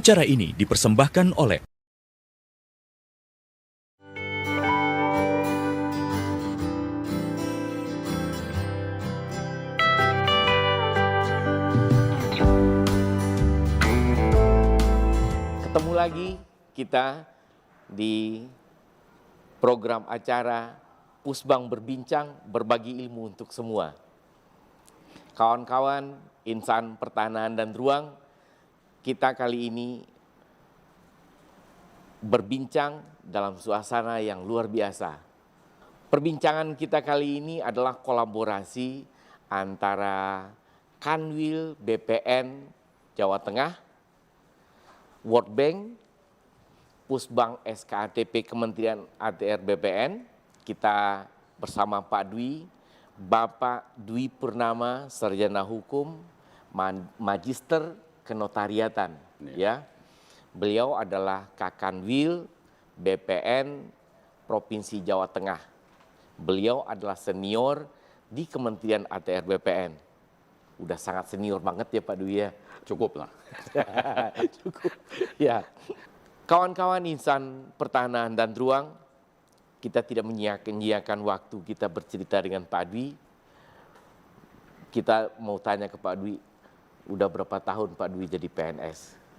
Acara ini dipersembahkan oleh Ketemu lagi kita di program acara Pusbang Berbincang, berbagi ilmu untuk semua. Kawan-kawan insan pertanahan dan ruang, kita kali ini berbincang dalam suasana yang luar biasa. Perbincangan kita kali ini adalah kolaborasi antara Kanwil BPN Jawa Tengah, World Bank, Pusbang SKATP Kementerian ATR BPN, kita bersama Pak Dwi, Bapak Dwi Purnama, Sarjana Hukum, Magister Kenotariatan, ya. Beliau adalah Kakanwil BPN Provinsi Jawa Tengah. Beliau adalah senior di Kementerian ATR BPN. Udah sangat senior banget ya Pak Dwi ya. Cukup lah. Cukup. Ya. Kawan-kawan insan pertahanan dan ruang, kita tidak menyia-nyiakan waktu kita bercerita dengan Pak Dwi. Kita mau tanya ke Pak Dwi, udah berapa tahun Pak Dwi jadi PNS?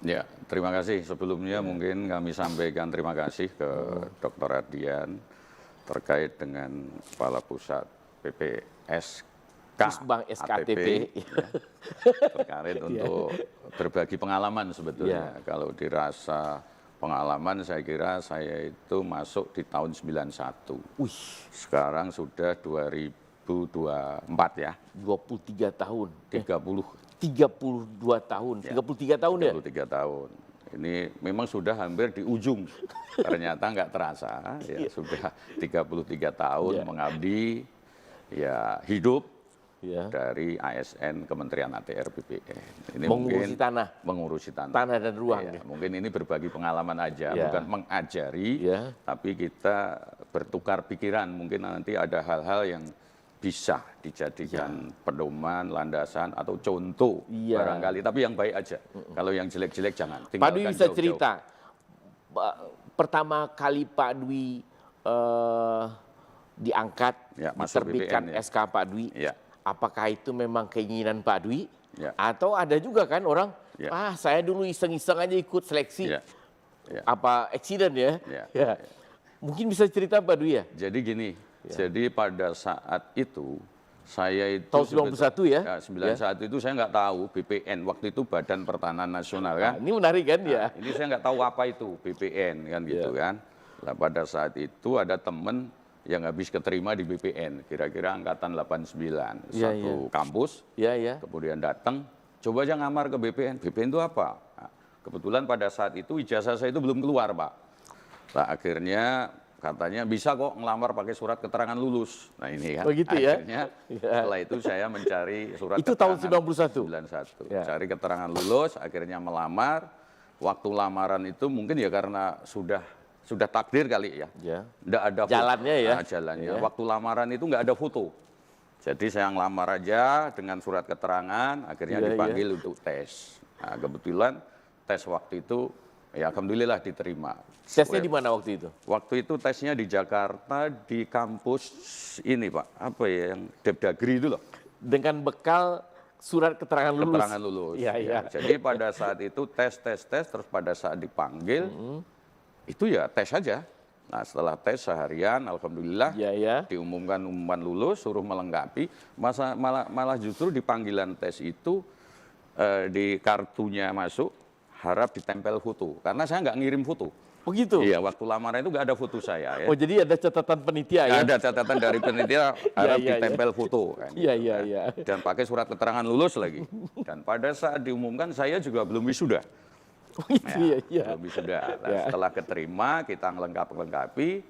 Ya, terima kasih. Sebelumnya mungkin kami sampaikan terima kasih ke Dr. Adian terkait dengan Kepala Pusat PPSK Pusbang SKTP. ya, terkait untuk berbagi pengalaman sebetulnya. Kalau dirasa pengalaman, saya kira saya itu masuk di tahun 91. Sekarang sudah 2024 ya. 23 tahun. 32 tahun. Ya. 33 tahun ya? 33 tahun. Ini memang sudah hampir di ujung. Ternyata nggak terasa. Ya, sudah 33 tahun mengabdi, ya hidup dari ASN Kementerian ATR BPN. Ini mengurusi tanah. Mengurusi tanah. Tanah dan ruang. Ya, mungkin ini berbagi pengalaman aja, bukan mengajari, tapi kita bertukar pikiran. Mungkin nanti ada hal-hal yang bisa dijadikan pedoman, landasan, atau contoh barangkali. Tapi yang baik aja. Kalau yang jelek-jelek jangan. Pak Dwi bisa cerita, pertama kali Pak Dwi diangkat, diterbitkan SK Pak Dwi, apakah itu memang keinginan Pak Dwi? Atau ada juga kan orang, saya dulu iseng-iseng aja ikut seleksi, apa accident ya? Mungkin bisa cerita Pak Dwi ya? Jadi gini, jadi pada saat itu saya itu tahun 91 ya? 91 itu saya nggak tahu BPN, waktu itu Badan Pertanahan Nasional kan. Ini menarik kan ya? Ini saya nggak tahu apa itu BPN kan gitu kan. Nah pada saat itu ada temen yang habis keterima di BPN, kira-kira angkatan 89, satu kampus, kemudian datang, coba aja ngamar ke BPN. BPN itu apa? Nah, kebetulan pada saat itu ijazah saya itu belum keluar Pak. Nah akhirnya katanya bisa kok ngelamar pakai surat keterangan lulus. Nah ini kan, akhirnya setelah itu saya mencari surat itu keterangan. Itu tahun 91? 91. Cari keterangan lulus, akhirnya melamar. Waktu lamaran itu mungkin ya karena sudah takdir kali ya. Nggak ada jalannya ya. Nah, jalannya. Waktu lamaran itu nggak ada foto. Jadi saya ngelamar aja dengan surat keterangan, akhirnya dipanggil untuk tes. Nah kebetulan tes waktu itu, ya alhamdulillah diterima. Tesnya di mana waktu itu? Waktu itu tesnya di Jakarta, di kampus ini Pak, apa ya, yang Depdagri itu loh. Dengan bekal surat keterangan lulus? Keterangan lulus. Ya. Jadi pada saat itu tes, terus pada saat dipanggil, itu ya tes saja. Nah setelah tes seharian, alhamdulillah diumumkan lulus, suruh melengkapi. Malah justru di panggilan tes itu, di kartunya masuk, harap ditempel foto. Karena saya nggak ngirim foto. Begitu? Iya, waktu lamaran itu nggak ada foto saya. Ya. Oh jadi ada catatan penitia ya? Ada catatan dari penitia, harap ditempel foto. Kan. Iya. Dan pakai surat keterangan lulus lagi. Dan pada saat diumumkan saya juga belum wisuda. Oh gitu Belum wisuda. Nah, setelah keterima kita ngelengkapi,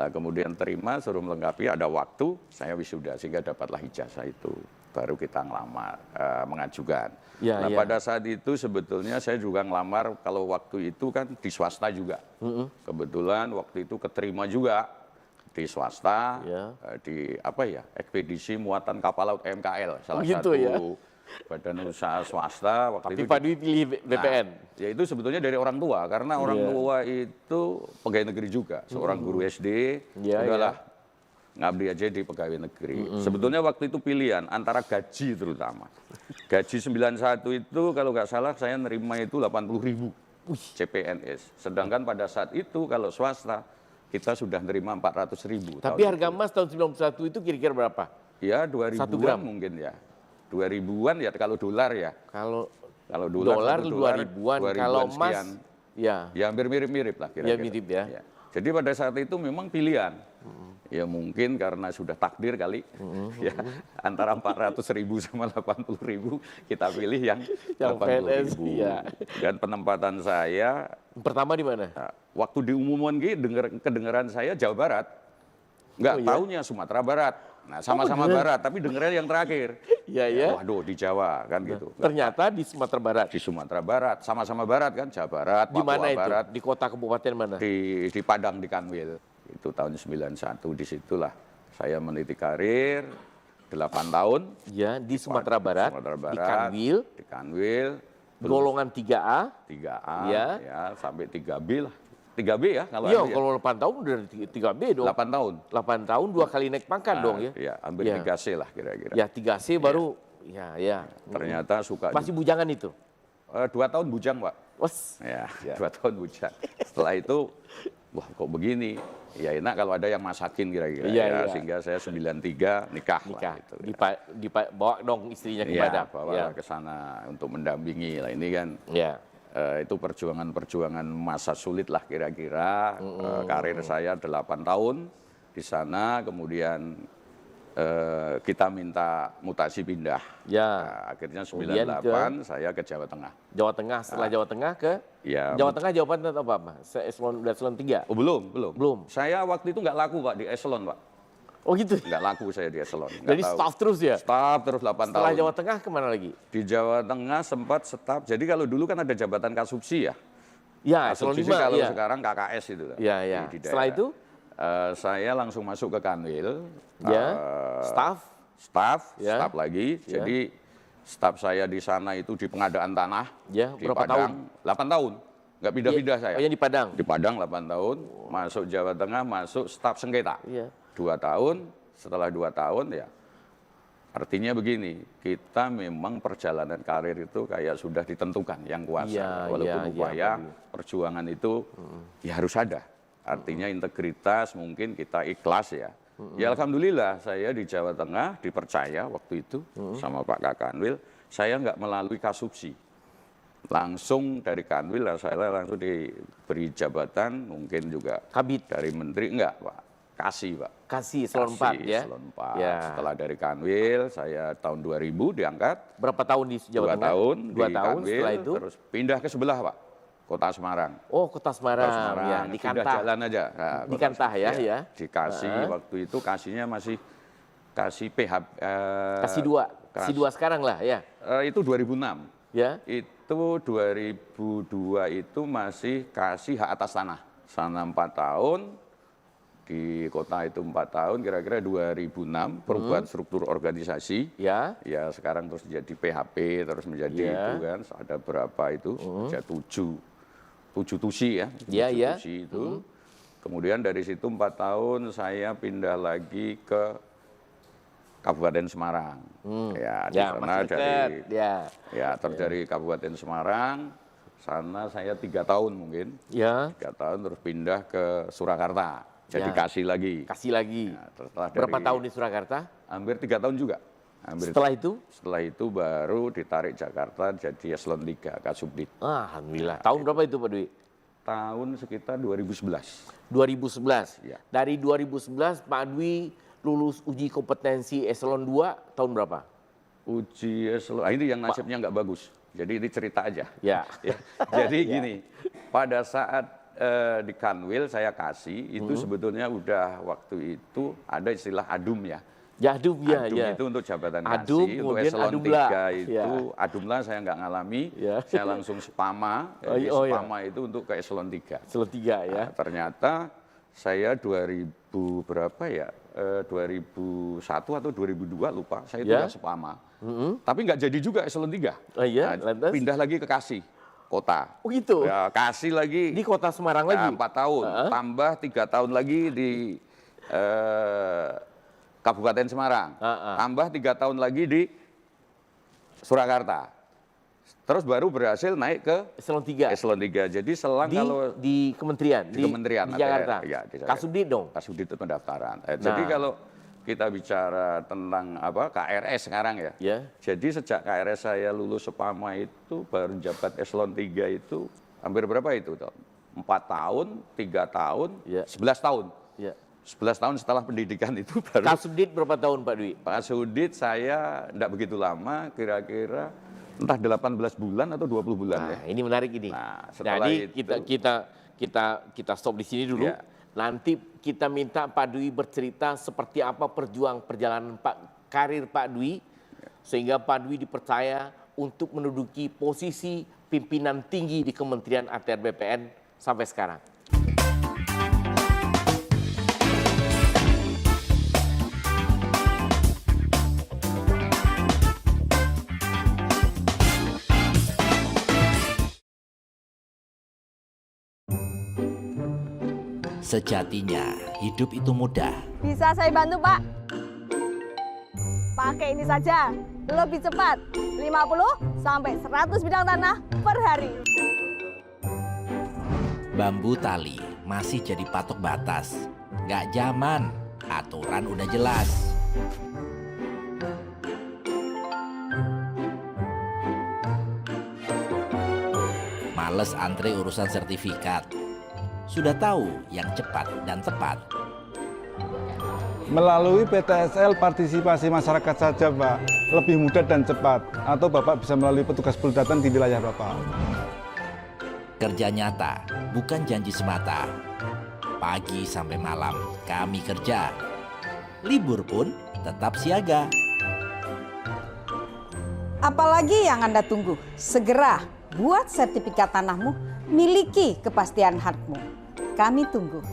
kemudian terima suruh melengkapi, ada waktu saya wisuda sehingga dapatlah ijazah itu. Baru kita ngelamar, mengajukan. Pada saat itu sebetulnya saya juga ngelamar, kalau waktu itu kan di swasta juga. Kebetulan waktu itu keterima juga di swasta, di ekspedisi muatan kapal laut MKL, salah satu badan usaha swasta. Waktu Tapi itu Pak Dwi pilih BPN? Nah, ya itu sebetulnya dari orang tua, karena orang tua itu pegawai negeri juga. Seorang guru SD, udahlah ngabdi aja di pegawai negeri. Sebetulnya waktu itu pilihan antara gaji terutama. Gaji 91 itu kalau nggak salah saya nerima itu 80.000 CPNS. Sedangkan pada saat itu kalau swasta kita sudah nerima 400.000. Tapi harga emas tahun 91 itu kira-kira berapa? Ya 2000-an mungkin ya. 2000-an ya kalau dolar ya. Kalau dolar 2000-an, kalau emas ya hampir mirip-mirip lah kira-kira. Ya mirip ya. Jadi pada saat itu memang pilihan. Ya mungkin karena sudah takdir kali, ya antara 400.000 sama 80.000 kita pilih yang 80.000. Ya. Dan penempatan saya pertama di mana? Waktu diumumkan kedengaran saya Jawa Barat, nggak taunya Sumatera Barat. Nah sama-sama Barat, tapi dengarnya yang terakhir. Iya. Waduh di Jawa kan gitu. Ternyata di Sumatera Barat. Di Sumatera Barat, sama-sama Barat kan, Jawa Barat, Papua Papua Barat. Di mana Barat. itu? Di kota kabupaten mana? Di Padang, di Kanwil. Itu tahun 91, disitulah saya meniti karir 8 tahun. Ya, di Sumatera Barat, di Kanwil. Di Kanwil. Golongan 3A. 3A, ya sampai 3B lah. 3B ya kalau iya, kalau 8 tahun udah 3B dong. 8 tahun. 8 tahun 2 kali naik pangkat dong ya. Iya, hampir 3C lah kira-kira. Ya, 3C baru ya. Ternyata suka. Masih bujangan itu? 2 tahun bujang, Pak. Ya, 2 tahun bujang. Setelah itu, wah kok begini? Ya enak kalau ada yang masakin kira-kira. Sehingga saya 93 nikah. Lah, gitu, bawa dong istrinya ke Padang. Bawa ke sana untuk mendampingi. Lah ini kan. Itu perjuangan masa sulit lah kira-kira. Karir saya 8 tahun di sana, kemudian kita minta mutasi pindah. Akhirnya 98 saya ke Jawa Tengah. Jawa Tengah, setelah Jawa Tengah ke Jawa Tengah jawaban atau apa? Eselon 3? Oh, belum. Saya waktu itu nggak laku Pak di eselon Pak. Oh gitu? Nggak laku saya di eselon. Jadi staff terus ya? Staff terus 8 tahun. Setelah Jawa Tengah kemana lagi? Di Jawa Tengah sempat staff. Jadi kalau dulu kan ada jabatan kasubsi ya. Ya, eselon 5. Kalau sekarang KKS itu. Iya. Setelah itu? Saya langsung masuk ke Kanwil. Staff lagi. Jadi staff saya di sana itu di pengadaan tanah. Ya, di berapa Padang, tahun? 8 tahun. Nggak pindah-pindah saya. Oh, yang di Padang? Di Padang 8 tahun. Masuk Jawa Tengah, masuk staf sengketa. 2 tahun. Setelah 2 tahun ya. Artinya begini, kita memang perjalanan karir itu kayak sudah ditentukan yang kuasa. Walaupun upaya perjuangan itu ya harus ada. Artinya integritas mungkin kita ikhlas ya. Ya alhamdulillah saya di Jawa Tengah dipercaya waktu itu sama Pak Kakanwil. Saya nggak melalui kasubsi. Langsung dari Kanwil saya langsung diberi jabatan mungkin juga Kabid dari menteri enggak Pak. Kasih Pak. Kasih eselon 4 ya. Eselon 4. Setelah dari Kanwil saya tahun 2000 diangkat. Berapa tahun di Jawa Tengah? 2 tahun Kanwil, setelah itu terus pindah ke sebelah Pak. Kota Semarang. Oh, Kota Semarang. Ya, di Kantah. Jalan aja. Nah, di Kantah ya. Dikasih waktu itu kasihnya masih kasih PH kasih 2. Kasih 2 sekarang lah ya. Itu 2006. Ya. Itu 2002 itu masih kasih hak atas tanah. Sana 4 tahun. Di kota itu 4 tahun, kira-kira 2006 perubahan struktur organisasi. Ya sekarang terus jadi PHP, terus menjadi itu kan, ada berapa itu, ada 7 tusi ya. 7 tusi itu. Kemudian dari situ 4 tahun saya pindah lagi ke Kabupaten Semarang. Di sana dari Kabupaten Semarang, sana saya 3 tahun mungkin. 3 tahun terus pindah ke Surakarta. Jadi kasih lagi. Nah, berapa tahun di Surakarta? Hampir 3 tahun juga. Setelah itu? Setelah itu baru ditarik Jakarta jadi eselon 3 Kasubdit. Alhamdulillah. Tahun berapa itu Pak Dwi? Tahun sekitar 2011. 2011. Dari 2011 Pak Dwi lulus uji kompetensi eselon 2 tahun berapa? Uji eselon, ini yang nasibnya nggak bagus. Jadi ini cerita aja. Jadi gini, pada saat di Kanwil saya kasih itu sebetulnya udah waktu itu ada istilah adum ya. Adum itu untuk jabatan kasih, untuk eselon 3 itu adumlah saya nggak ngalami, saya langsung spama. Spama itu untuk ke eselon 3. Eselon 3 ya. Ternyata saya 2000 berapa ya? 2001 atau 2002 lupa, saya tugas Sepama. Tapi nggak jadi juga eselon 3. Oh iya, nah, pindah lagi ke Kasih, kota. Oh gitu? Ya, Kasih lagi. Di kota Semarang lagi? 4 tahun, tambah 3 tahun lagi di Kabupaten Semarang. Tambah 3 tahun lagi di Surakarta. Terus baru berhasil naik ke eselon 3. Eselon 3. Jadi selang di kementerian, di kementerian di Jakarta. Ya, di Kasubdit dong. Kasubdit itu pendaftaran. Jadi kalau kita bicara tentang KRS sekarang ya. Jadi sejak KRS saya lulus Sepama itu baru jabat eselon 3 itu hampir berapa itu? 4 tahun, 3 tahun, 11 tahun. 11 tahun setelah pendidikan itu baru. Kasubdit berapa tahun Pak Dwi? Kasubdit saya enggak begitu lama, kira-kira entah 18 bulan atau 20 bulan. Nah, ini menarik ini. Nah, jadi itu, kita stop di sini dulu. Nanti kita minta Pak Dwi bercerita seperti apa perjalanan karir Pak Dwi sehingga Pak Dwi dipercaya untuk menduduki posisi pimpinan tinggi di Kementerian ATR BPN sampai sekarang. Sejatinya, hidup itu mudah. Bisa saya bantu, Pak? Pakai ini saja, lebih cepat. 50 sampai 100 bidang tanah per hari. Bambu tali masih jadi patok batas. Nggak zaman, aturan udah jelas. Males antre urusan sertifikat. Sudah tahu yang cepat dan tepat. Melalui PTSL partisipasi masyarakat saja, Pak, lebih mudah dan cepat. Atau Bapak bisa melalui petugas Poldatan di wilayah Bapak. Kerja nyata, bukan janji semata. Pagi sampai malam kami kerja. Libur pun tetap siaga. Apalagi yang Anda tunggu? Segera buat sertifikat tanahmu, miliki kepastian hakmu. Kami tunggu.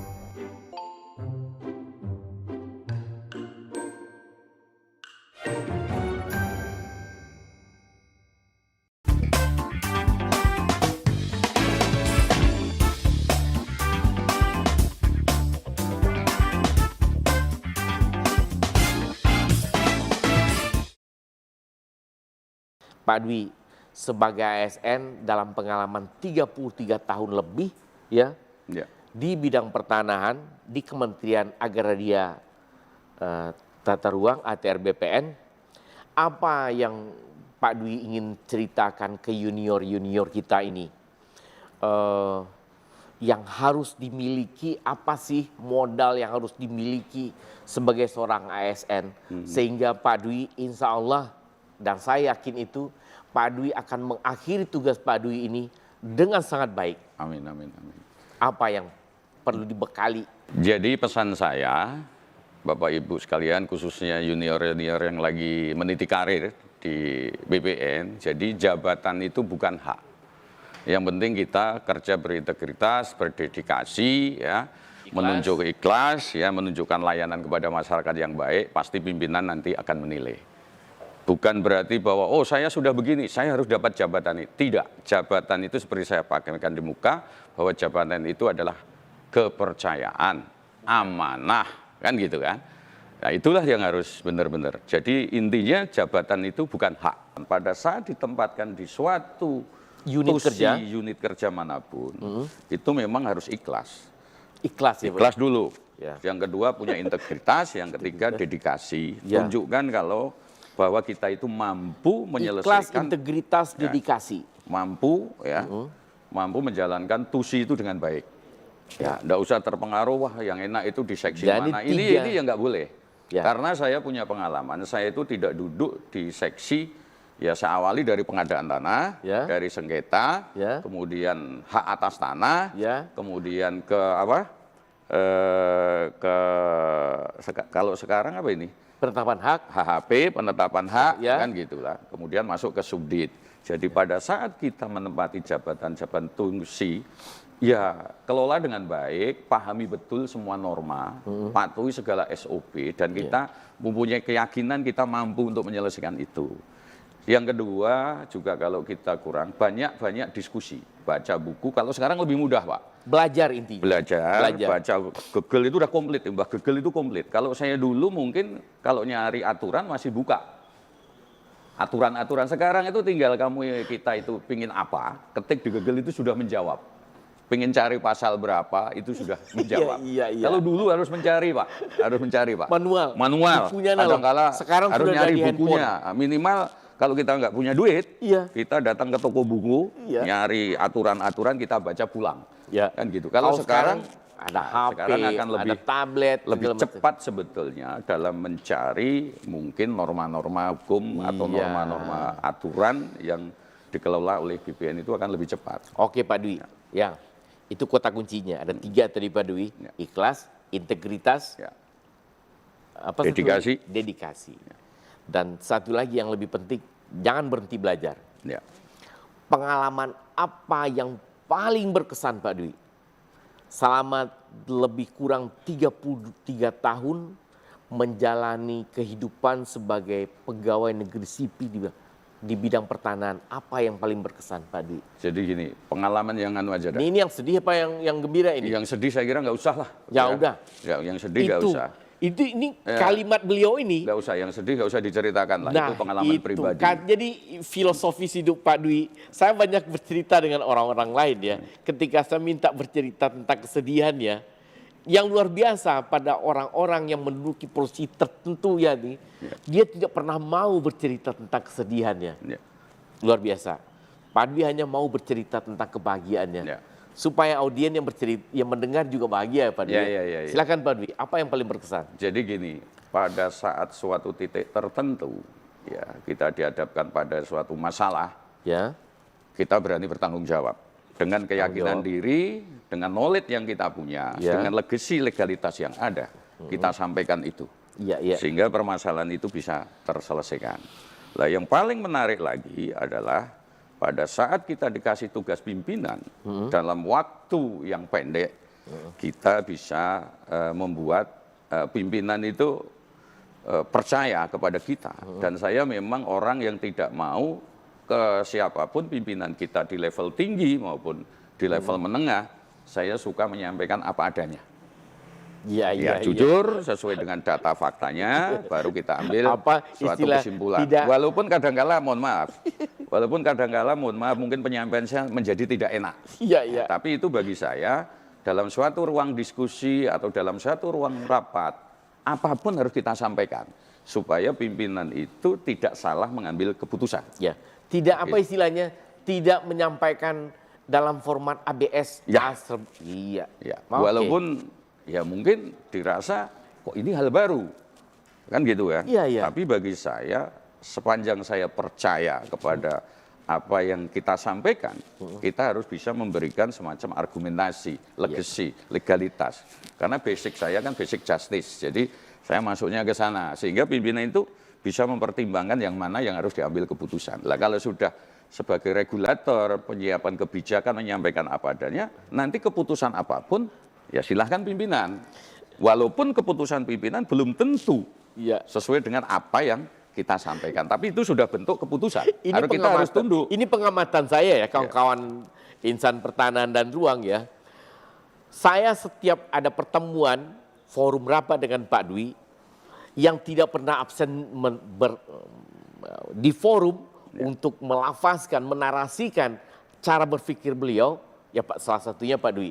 Pak Dwi sebagai ASN dalam pengalaman 33 tahun lebih ya. Di bidang pertanahan di Kementerian Agraria Tata Ruang ATR BPN, apa yang Pak Dwi ingin ceritakan ke junior-junior kita ini? Yang harus dimiliki, apa sih modal yang harus dimiliki sebagai seorang ASN sehingga Pak Dwi insya Allah, dan saya yakin itu, Pak Dwi akan mengakhiri tugas Pak Dwi ini dengan sangat baik. Amin, amin, amin. Apa yang perlu dibekali? Jadi pesan saya, Bapak Ibu sekalian, khususnya junior-junior yang lagi meniti karir di BPN, jadi jabatan itu bukan hak. Yang penting kita kerja berintegritas, berdedikasi, ya, menunjuk ikhlas, ya, menunjukkan layanan kepada masyarakat yang baik, pasti pimpinan nanti akan menilai. Bukan berarti bahwa, oh saya sudah begini, saya harus dapat jabatan ini. Tidak, jabatan itu seperti saya pakaikan di muka, bahwa jabatan itu adalah kepercayaan, amanah, kan gitu kan. Nah itulah yang harus benar-benar. Jadi intinya jabatan itu bukan hak. Pada saat ditempatkan di suatu unit kerja manapun, itu memang harus ikhlas. Ikhlas ya, ikhlas dulu. Ya. Yang kedua punya integritas, yang ketiga dedikasi. Ya. Tunjukkan kalau bahwa kita itu mampu menyelesaikan. Ikhlas, integritas, dedikasi. Mampu ya, mampu menjalankan tusi itu dengan baik. Ya, enggak usah terpengaruh, wah yang enak itu di seksi mana. Ini yang nggak boleh. Ya. Karena saya punya pengalaman, saya itu tidak duduk di seksi, ya saya awali dari pengadaan tanah, dari sengketa, kemudian hak atas tanah, kemudian ke apa? Kalau sekarang apa ini? Penetapan hak, HHP, penetapan hak, kan gitulah. Kemudian masuk ke subdit. Jadi pada saat kita menempati jabatan-jabatan fungsi Ya, kelola dengan baik, pahami betul semua norma, patuhi segala SOP, dan kita mempunyai keyakinan kita mampu untuk menyelesaikan itu. Yang kedua, juga kalau kita kurang, banyak diskusi, baca buku, kalau sekarang lebih mudah, Pak. Belajar intinya. Belajar. Baca Google itu udah komplit, Mbak. Google itu komplit. Kalau saya dulu mungkin kalau nyari aturan masih buka. Aturan-aturan sekarang itu tinggal kita itu pingin apa, ketik di Google itu sudah menjawab. Pengen cari pasal berapa, itu sudah menjawab. Iya. Kalau dulu harus mencari, Pak. Harus mencari, Pak. Manual. Kadang-kala sekarang harus sudah nyari dari bukunya. Minimal kalau kita nggak punya duit, Iya. kita datang ke toko buku, Iya. nyari aturan-aturan, kita baca pulang. Ya. Kan gitu. Kalau sekarang ada HP, sekarang akan lebih, ada tablet, lebih cepat sebetulnya dalam mencari mungkin norma-norma hukum atau norma-norma aturan yang dikelola oleh BPN itu akan lebih cepat. Oke Pak Dwi, ya itu kota kuncinya. Ada 3 tadi Pak Dwi, ikhlas, integritas, apa dedikasi. Dedikasi. Dan satu lagi yang lebih penting, jangan berhenti belajar. Ya. Pengalaman apa yang paling berkesan Pak Dwi? Selama lebih kurang 33 tahun menjalani kehidupan sebagai pegawai negeri sipil di bidang pertanahan, apa yang paling berkesan Pak Dwi? Jadi gini, pengalaman yang anu aja dah. Ini yang sedih apa yang gembira ini? Yang sedih saya kira nggak usah lah. Ya udah. Ya, yang sedih nggak usah. Ini kalimat beliau ini. Nggak usah, yang sedih nggak usah diceritakan lah. Itu pengalaman pribadi. Jadi filosofis hidup Pak Dwi, saya banyak bercerita dengan orang-orang lain ya. Ketika saya minta bercerita tentang kesedihannya, yang luar biasa pada orang-orang yang menduduki posisi tertentu ya nih, dia tidak pernah mau bercerita tentang kesedihannya. Luar biasa. Pak Dwi hanya mau bercerita tentang kebahagiaannya. Supaya audien yang mendengar juga bahagia Pak Dwi. Silakan Pak Dwi, apa yang paling berkesan? Jadi gini, pada saat suatu titik tertentu, ya kita dihadapkan pada suatu masalah, kita berani bertanggung jawab. Dengan keyakinan diri, dengan knowledge yang kita punya, dengan legacy legalitas yang ada, kita sampaikan itu. Sehingga permasalahan itu bisa terselesaikan. Nah, yang paling menarik lagi adalah pada saat kita dikasih tugas pimpinan, dalam waktu yang pendek, kita bisa membuat pimpinan itu percaya kepada kita. Dan saya memang orang yang tidak mau ke siapapun pimpinan kita di level tinggi maupun di level menengah, saya suka menyampaikan apa adanya. Jujur, sesuai dengan data faktanya, baru kita ambil suatu kesimpulan. Walaupun kadang-kala, mohon maaf, mungkin penyampaian saya menjadi tidak enak. Tapi itu bagi saya, dalam suatu ruang diskusi atau dalam suatu ruang rapat, apapun harus kita sampaikan. Supaya pimpinan itu tidak salah mengambil keputusan. Tidak apa istilahnya, tidak menyampaikan dalam format ABS. Walaupun ya mungkin dirasa kok ini hal baru, kan gitu kan. Tapi bagi saya, sepanjang saya percaya kepada apa yang kita sampaikan, kita harus bisa memberikan semacam argumentasi, legacy, legalitas. Karena basic saya kan basic justice, jadi saya masuknya ke sana. Sehingga pimpinan itu bisa mempertimbangkan yang mana yang harus diambil keputusan. Lah kalau sudah sebagai regulator, penyiapan kebijakan menyampaikan apa adanya, nanti keputusan apapun, ya silahkan pimpinan. Walaupun keputusan pimpinan belum tentu sesuai dengan apa yang kita sampaikan. Tapi itu sudah bentuk keputusan. Kita harus tunduk. Ini pengamatan saya ya, kawan-kawan insan pertanahan dan ruang ya. Saya setiap ada pertemuan, forum rapat dengan Pak Dwi, yang tidak pernah absen di forum untuk melafazkan, menarasikan cara berpikir beliau, ya Pak, salah satunya Pak Dwi.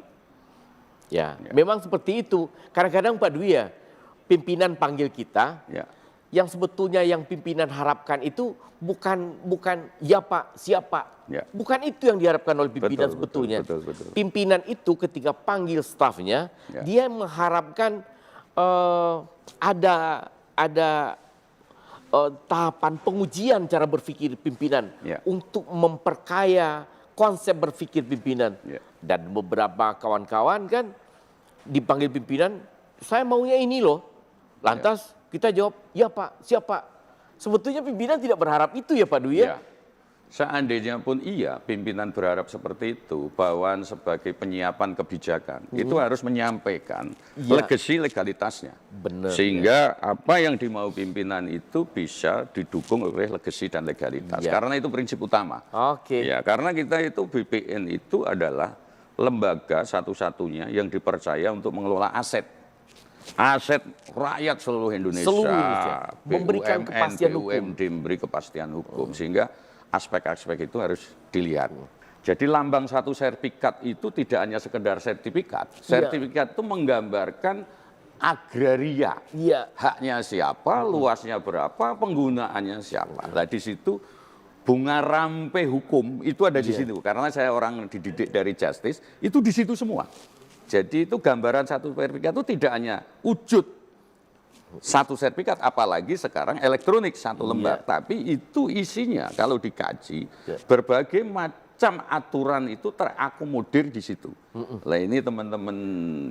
Memang seperti itu. Kadang-kadang Pak Dwi ya, pimpinan panggil kita, yang sebetulnya yang pimpinan harapkan itu bukan ya Pak, siapa. Bukan itu yang diharapkan oleh pimpinan sebetulnya. Betul. Pimpinan itu ketika panggil stafnya, dia mengharapkan ada tahapan pengujian cara berpikir pimpinan untuk memperkaya konsep berpikir pimpinan. Dan beberapa kawan-kawan kan dipanggil pimpinan, saya maunya ini loh. Lantas kita jawab, ya Pak, siapa? Sebetulnya pimpinan tidak berharap itu ya Pak Dwi ya. Seandainya pun iya, pimpinan berharap seperti itu, bawaan sebagai penyiapan kebijakan, itu harus menyampaikan legasi legalitasnya. Benar. Sehingga apa yang dimau pimpinan itu bisa didukung oleh legasi dan legalitas. Karena itu prinsip utama. Ya, karena kita itu BPN itu adalah lembaga satu-satunya yang dipercaya untuk mengelola aset rakyat seluruh Indonesia. Memberikan kepastian hukum. BUMD memberi kepastian hukum. Sehingga aspek-aspek itu harus dilihat. Jadi lambang satu sertifikat itu tidak hanya sekedar sertifikat. Sertifikat itu menggambarkan agraria. Haknya siapa, luasnya berapa, penggunaannya siapa. Nah di situ bunga rampe hukum itu ada di situ. Karena saya orang dididik dari justice, itu di situ semua. Jadi itu gambaran satu sertifikat itu tidak hanya wujud satu sertifikat, apalagi sekarang elektronik satu lembar, tapi itu isinya kalau dikaji berbagai macam aturan itu terakomodir di situ. Nah ini teman-teman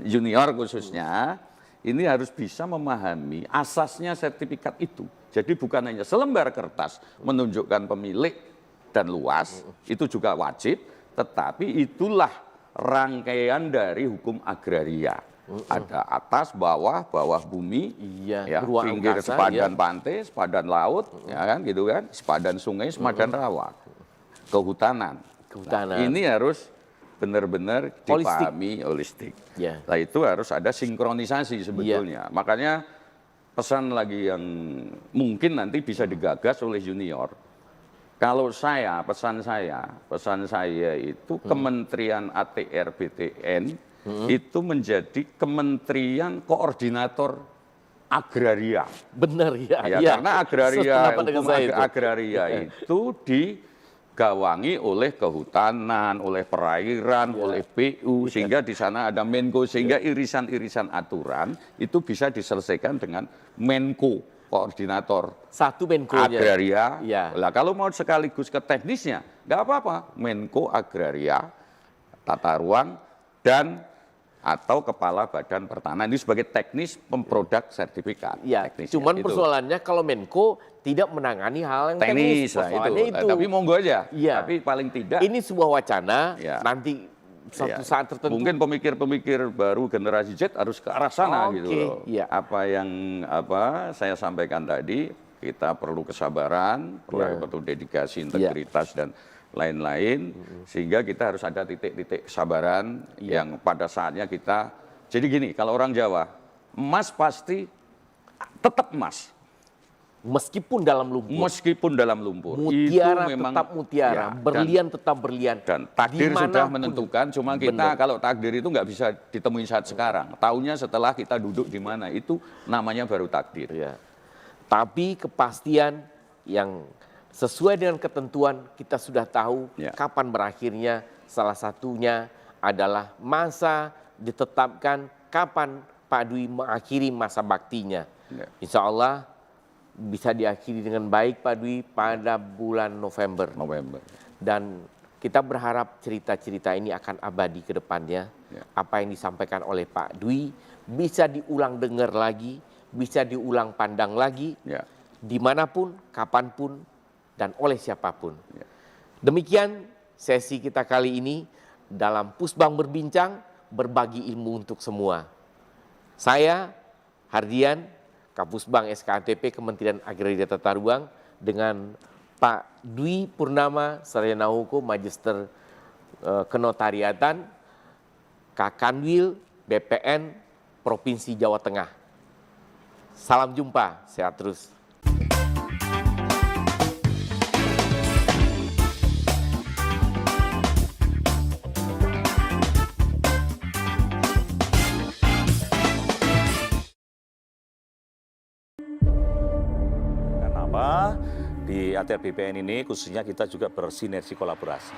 junior khususnya ini harus bisa memahami asasnya sertifikat itu. Jadi bukan hanya selembar kertas menunjukkan pemilik dan luas, itu juga wajib, tetapi itulah rangkaian dari hukum agraria. Ada atas, bawah bumi, pinggir sepadan pantai, sepadan laut, ya kan, gitu kan, sepadan sungai, sepadan rawa, kehutanan. Nah, ini harus benar-benar dipahami holistik. Nah itu harus ada sinkronisasi sebetulnya. Makanya pesan lagi yang mungkin nanti bisa digagas oleh junior. Kalau pesan saya itu Kementerian ATR BTN itu menjadi Kementerian Koordinator Agraria. Benar ya. Karena agraria itu digawangi oleh kehutanan, oleh perairan, oleh PU, sehingga di sana ada Menko, sehingga irisan-irisan aturan itu bisa diselesaikan dengan Menko, koordinator satu Menko agraria. Lah kalau mau sekaligus ke teknisnya, nggak apa-apa, Menko Agraria, Tata Ruang, dan atau Kepala Badan Pertanahan. Ini sebagai teknis pemproduk sertifikat. Cuman persoalannya kalau Menko tidak menangani hal yang teknis. Itu. Tapi monggo aja. Tapi paling tidak. Ini sebuah wacana, nanti suatu saat tertentu. Mungkin pemikir-pemikir baru generasi Z harus ke arah sana gitu loh. Apa yang saya sampaikan tadi, kita perlu kesabaran, perlu dedikasi, integritas, dan lain-lain, sehingga kita harus ada titik-titik kesabaran yang pada saatnya kita, jadi gini, kalau orang Jawa, emas pasti tetap emas. Meskipun dalam lumpur. itu Mutiara memang, tetap mutiara, berlian tetap berlian. Dan takdir sudah menentukan, cuma kita kalau takdir itu nggak bisa ditemui saat sekarang. Tahunya setelah kita duduk di mana, itu namanya baru takdir. Tapi kepastian yang sesuai dengan ketentuan, kita sudah tahu kapan berakhirnya. Salah satunya adalah masa ditetapkan kapan Pak Dwi mengakhiri masa baktinya. Insya Allah bisa diakhiri dengan baik Pak Dwi pada bulan November. Dan kita berharap cerita-cerita ini akan abadi ke depannya. Apa yang disampaikan oleh Pak Dwi bisa diulang dengar lagi, bisa diulang pandang lagi, dimanapun, kapanpun, dan oleh siapapun. Demikian sesi kita kali ini dalam Pusbang Berbincang, berbagi ilmu untuk semua. Saya Hardian, Kapusbang SKATP Kementerian Agraria Tata Ruang, dengan Pak Dwi Purnama, Sarjana Hukum, Magister Kenotariatan, Kakanwil BPN Provinsi Jawa Tengah. Salam jumpa, sehat terus. Di ATR BPN ini khususnya kita juga bersinergi kolaborasi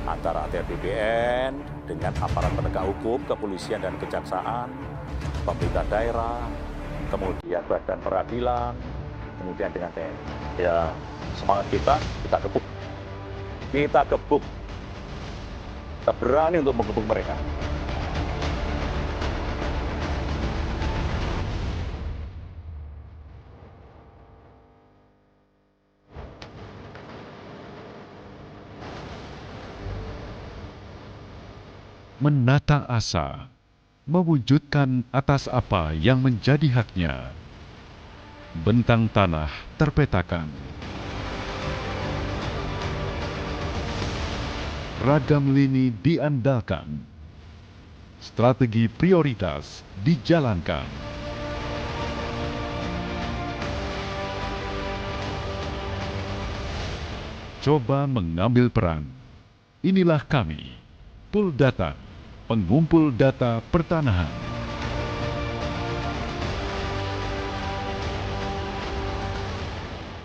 antara ATR BPN dengan aparat penegak hukum, kepolisian dan kejaksaan, pemerintah daerah, kemudian badan peradilan, kemudian dengan TNI. Ya, semangat kita gebuk. Kita gebuk. Kita berani untuk menggebuk mereka. menata asa, mewujudkan atas apa yang menjadi haknya. Bentang tanah terpetakan. Ragam lini diandalkan. Strategi prioritas dijalankan. Coba mengambil peran. Inilah kami, Puldata, pengumpul data pertanahan.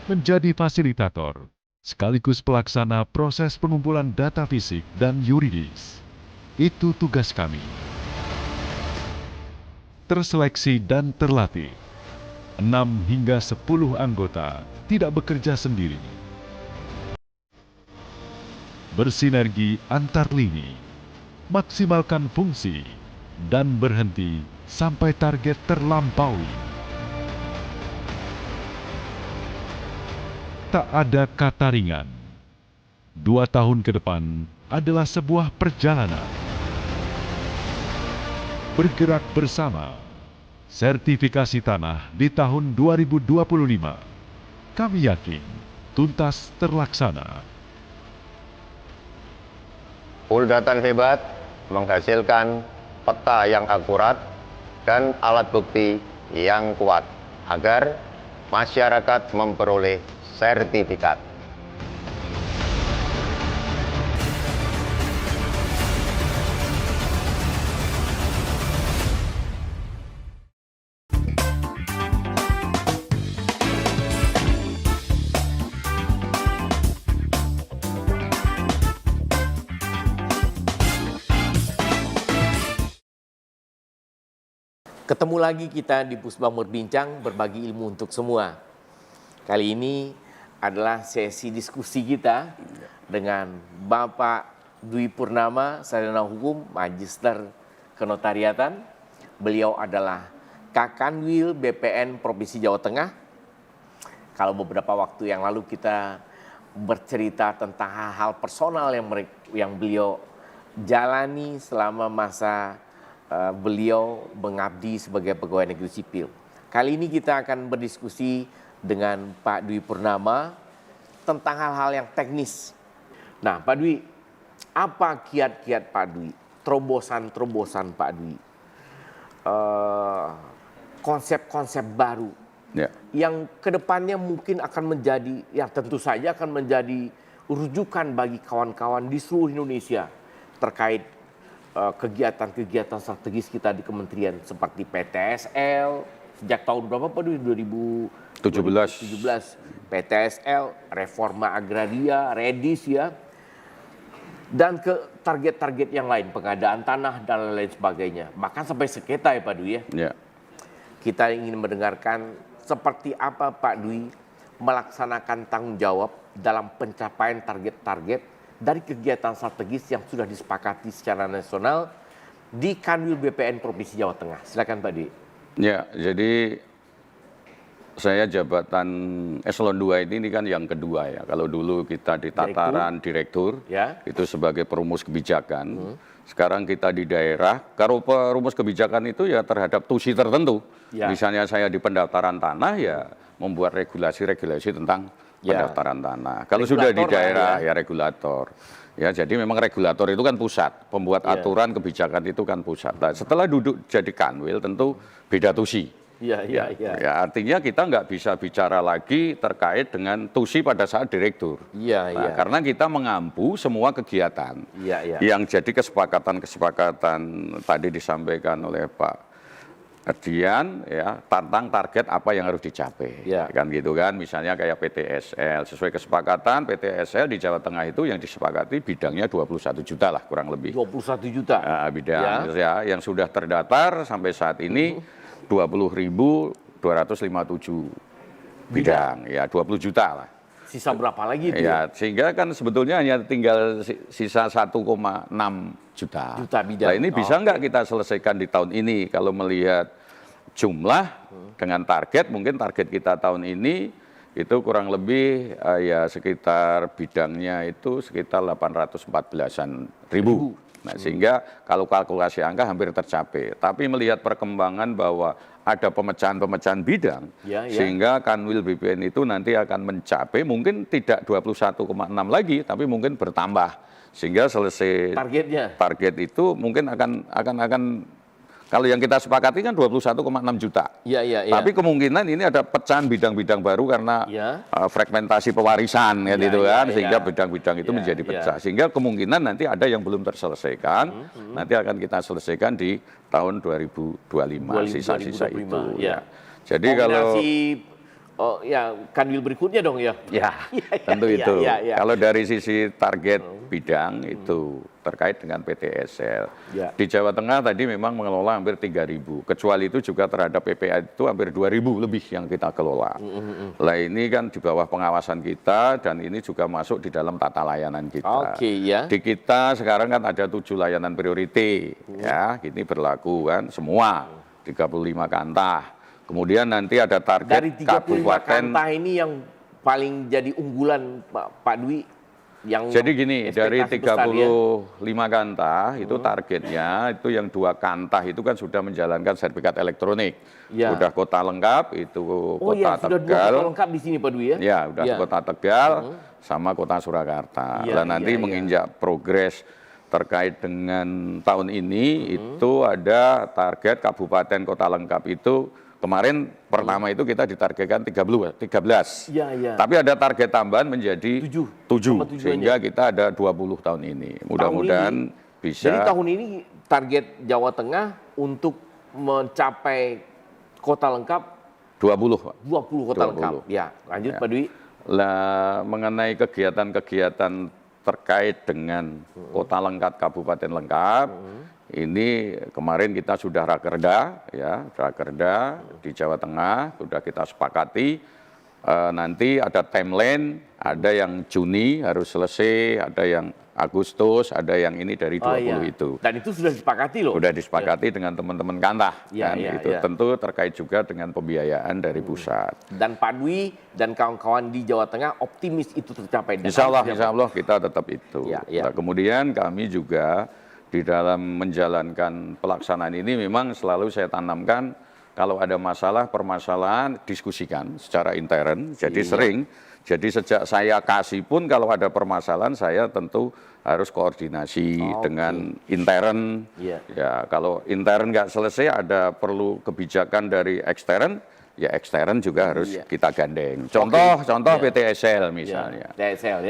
Menjadi fasilitator, sekaligus pelaksana proses pengumpulan data fisik dan yuridis. Itu tugas kami. Terseleksi dan terlatih. 6 hingga 10 anggota tidak bekerja sendiri. Bersinergi antar lini, maksimalkan fungsi, dan berhenti sampai target terlampaui. Tak ada kata ringan. 2 tahun ke depan adalah sebuah perjalanan. Bergerak bersama. Sertifikasi tanah di tahun 2025. Kami yakin tuntas terlaksana. Puldata hebat menghasilkan peta yang akurat dan alat bukti yang kuat agar masyarakat memperoleh sertifikat. Ketemu lagi kita di Pusbang Berbincang, berbagi ilmu untuk semua. Kali ini adalah sesi diskusi kita dengan Bapak Dwi Purnama, sarjana hukum, magister kenotariatan. Beliau adalah Kakanwil BPN Provinsi Jawa Tengah. Kalau beberapa waktu yang lalu kita bercerita tentang hal-hal personal yang beliau jalani selama masa beliau mengabdi sebagai pegawai negeri sipil. Kali ini kita akan berdiskusi dengan Pak Dwi Purnama tentang hal-hal yang teknis. Nah, Pak Dwi, apa kiat-kiat Pak Dwi, terobosan-terobosan Pak Dwi, konsep-konsep baru yang kedepannya mungkin akan menjadi, yang tentu saja akan menjadi rujukan bagi kawan-kawan di seluruh Indonesia terkait kegiatan-kegiatan strategis kita di kementerian seperti PTSL sejak tahun berapa Pak Dwi? 2017. PTSL, reforma agraria, redis ya, dan ke target-target yang lain, pengadaan tanah dan lain sebagainya, bahkan sampai sengketa ya Pak Dwi ya. Kita ingin mendengarkan seperti apa Pak Dwi melaksanakan tanggung jawab dalam pencapaian target-target dari kegiatan strategis yang sudah disepakati secara nasional di Kanwil BPN Provinsi Jawa Tengah. Silakan Pak Dwi. Ya, jadi saya jabatan eselon 2 ini kan yang kedua ya. Kalau dulu kita di tataran direktur itu sebagai perumus kebijakan. Sekarang kita di daerah, kalau perumus kebijakan itu ya terhadap tusi tertentu. Misalnya saya di pendaftaran tanah ya membuat regulasi-regulasi tentang pendaftaran tanah. Kalau sudah di daerah ya regulator. Ya, jadi memang regulator itu kan pusat, pembuat aturan kebijakan itu kan pusat. Nah, setelah duduk jadi kanwil tentu beda tusi. Ya, artinya kita nggak bisa bicara lagi terkait dengan tusi pada saat direktur. Karena kita mengampu semua kegiatan yang jadi kesepakatan-kesepakatan tadi disampaikan oleh Pak Ardian ya, tentang target apa yang harus dicapai, kan gitu kan, misalnya kayak PTSL, sesuai kesepakatan PTSL di Jawa Tengah itu yang disepakati bidangnya 21 juta lah kurang lebih. 21 juta? Bidang yang sudah terdaftar sampai saat ini 20.257 bidang, ya 20 juta lah. Sisa berapa lagi itu? Ya, sehingga kan sebetulnya hanya tinggal sisa 1,6 juta bidang. Nah, ini bisa nggak kita selesaikan di tahun ini? Kalau melihat jumlah dengan target, mungkin target kita tahun ini itu kurang lebih ya sekitar bidangnya itu sekitar 814.000. Nah, sehingga kalau kalkulasi angka hampir tercapai. Tapi melihat perkembangan bahwa ada pemecahan-pemecahan bidang, sehingga Kanwil BPN itu nanti akan mencapai mungkin tidak 21,6 lagi, tapi mungkin bertambah. Sehingga selesai target itu mungkin akan kalau yang kita sepakati kan 21,6 juta. Tapi kemungkinan ini ada pecahan bidang-bidang baru karena fragmentasi pewarisan sehingga bidang-bidang itu menjadi pecah. Sehingga kemungkinan nanti ada yang belum terselesaikan, nanti akan kita selesaikan di tahun 2025 sisa-sisa itu. Jadi kalau Kanwil berikutnya dong ya. Tentu itu. Kalau dari sisi target bidang itu terkait dengan PTSL. Di Jawa Tengah tadi memang mengelola hampir 3.000. Kecuali itu juga terhadap PPA itu hampir 2.000 lebih yang kita kelola. Lah ini kan di bawah pengawasan kita dan ini juga masuk di dalam tata layanan kita. Di kita sekarang kan ada 7 layanan priority. Ini berlaku kan semua 35 kantah. Kemudian nanti ada target dari 35 kabupaten. kantah ini yang paling jadi unggulan Pak Dwi. Jadi gini, dari 35 kantah itu targetnya itu yang 2 kantah itu kan sudah menjalankan sertifikat elektronik. Sudah kota lengkap itu kota Tegal. Sudah 2 kota lengkap di sini Pak Dwi ya? Sudah kota Tegal sama kota Surakarta. Dan nanti menginjak progres terkait dengan tahun ini itu ada target kabupaten kota lengkap itu. Kemarin pertama itu kita ditargetkan 13. Tapi ada target tambahan menjadi 7. Sehingga kita ada 20 tahun ini. Mudah-mudahan bisa. Jadi tahun ini target Jawa Tengah untuk mencapai kota lengkap 20 kota lengkap. Ya, lanjut Pak Dwi. Lah mengenai kegiatan-kegiatan terkait dengan kota lengkap, kabupaten lengkap, ini kemarin kita sudah rakerda di Jawa Tengah, sudah kita sepakati, nanti ada timeline, ada yang Juni harus selesai, ada yang Agustus, ada yang ini dari 20 itu. Dan itu sudah disepakati loh? Sudah disepakati dengan teman-teman kantah. Itu tentu terkait juga dengan pembiayaan dari pusat. Dan Pak Dwi dan kawan-kawan di Jawa Tengah optimis itu tercapai? Insya Allah kita tetap itu. Nah, kemudian kami juga di dalam menjalankan pelaksanaan ini memang selalu saya tanamkan kalau ada masalah, permasalahan, diskusikan secara intern. Jadi sering, jadi sejak saya kasih pun kalau ada permasalahan saya tentu harus koordinasi dengan intern. Ya, kalau intern nggak selesai ada perlu kebijakan dari ekstern, ya ekstern juga harus kita gandeng. Contoh PTSL misalnya.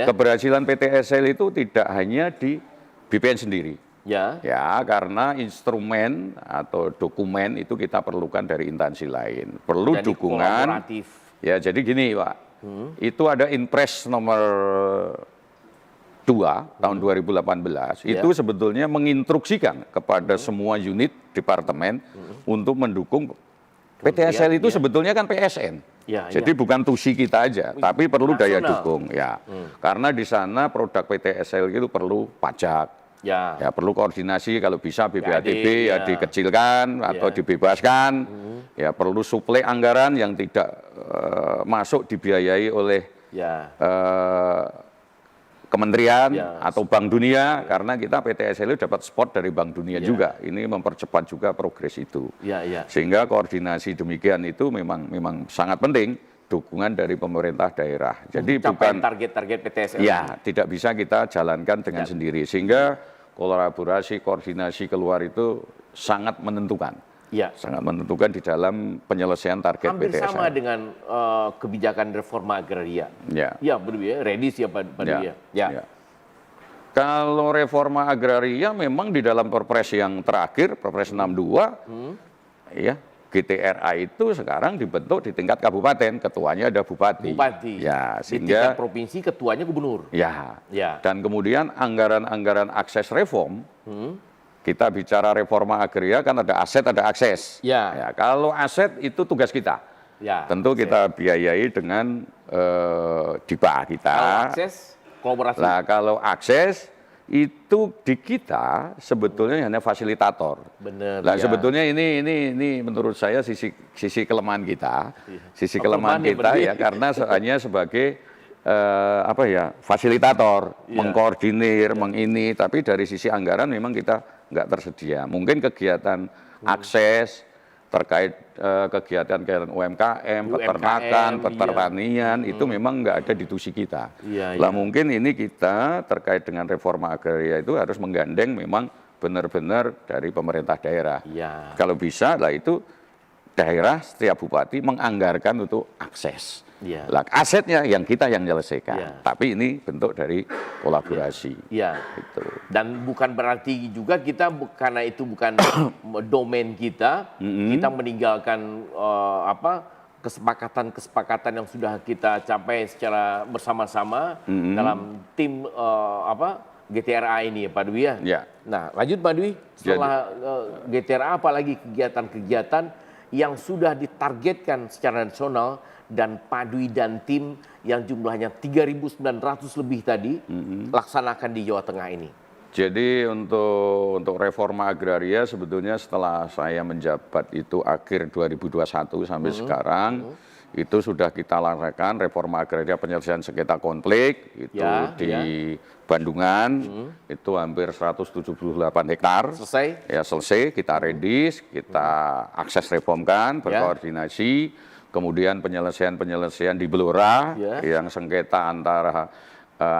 Keberhasilan PTSL itu tidak hanya di BPN sendiri. Ya, karena instrumen atau dokumen itu kita perlukan dari instansi lain. Perlu jadi dukungan. Ya, jadi gini, Pak. Itu ada Inpres nomor 2 tahun 2018. Itu sebetulnya menginstruksikan kepada semua unit departemen untuk mendukung PTSL itu sebetulnya kan PSN. Jadi bukan tusi kita aja, tapi perlu daya dukung. Karena di sana produk PTSL itu perlu pajak. Ya perlu koordinasi kalau bisa BPADB ya dikecilkan atau dibebaskan. Ya perlu suplai anggaran yang tidak masuk dibiayai oleh kementerian atau Bank Dunia karena kita PTSL dapat support dari Bank Dunia juga. Ini mempercepat juga progres itu. Sehingga koordinasi demikian itu memang sangat penting. Dukungan dari pemerintah daerah. Jadi bukan target-target PTSL. Tidak bisa kita jalankan dengan sendiri. Sehingga kolaborasi, koordinasi keluar itu sangat menentukan. Sangat menentukan di dalam penyelesaian target hampir PTSL. Sama dengan kebijakan reforma agraria. Redis ya Pak Dwi. Kalau reforma agraria memang di dalam Perpres yang terakhir, Perpres 62, GTRA itu sekarang dibentuk di tingkat kabupaten, ketuanya ada bupati. Di tingkat Sehingga provinsi ketuanya gubernur. Dan kemudian anggaran-anggaran akses reform, kita bicara reforma agraria kan ada aset, ada akses. Kalau aset itu tugas kita. Tentu kita biayai dengan DIPA kita. Kalau akses, kolaborasi. Nah, kalau akses itu di kita sebetulnya hanya fasilitator. Nah, sebetulnya ini menurut saya sisi kelemahan kita. Sisi kelemahan kita karena hanya sebagai fasilitator, mengkoordinir, mengini, tapi dari sisi anggaran memang kita nggak tersedia. Mungkin kegiatan akses terkait kegiatan UMKM, peternakan, pertanian itu memang nggak ada di tusi kita. Lah mungkin ini kita terkait dengan reforma agraria itu harus menggandeng memang benar-benar dari pemerintah daerah. Kalau bisa lah itu daerah setiap bupati menganggarkan untuk akses. Lah, asetnya yang kita yang menyelesaikan, tapi ini bentuk dari kolaborasi. Gitu. Dan bukan berarti juga kita karena itu bukan domain kita, kita meninggalkan kesepakatan yang sudah kita capai secara bersama-sama dalam tim GTRA ini ya Pak Dwi ya. Nah lanjut Pak Dwi, setelah GTRA apalagi kegiatan-kegiatan yang sudah ditargetkan secara nasional dan Pak Dwi dan tim yang jumlahnya 3.900 lebih tadi laksanakan di Jawa Tengah ini? Jadi untuk reforma agraria sebetulnya setelah saya menjabat itu akhir 2021 sampai sekarang itu sudah kita laksanakan reforma agraria penyelesaian sengketa konflik itu di Bandungan itu hampir 178 hektar. Selesai, kita redis, kita akses reformkan, berkoordinasi. Kemudian penyelesaian di Blora yang sengketa antara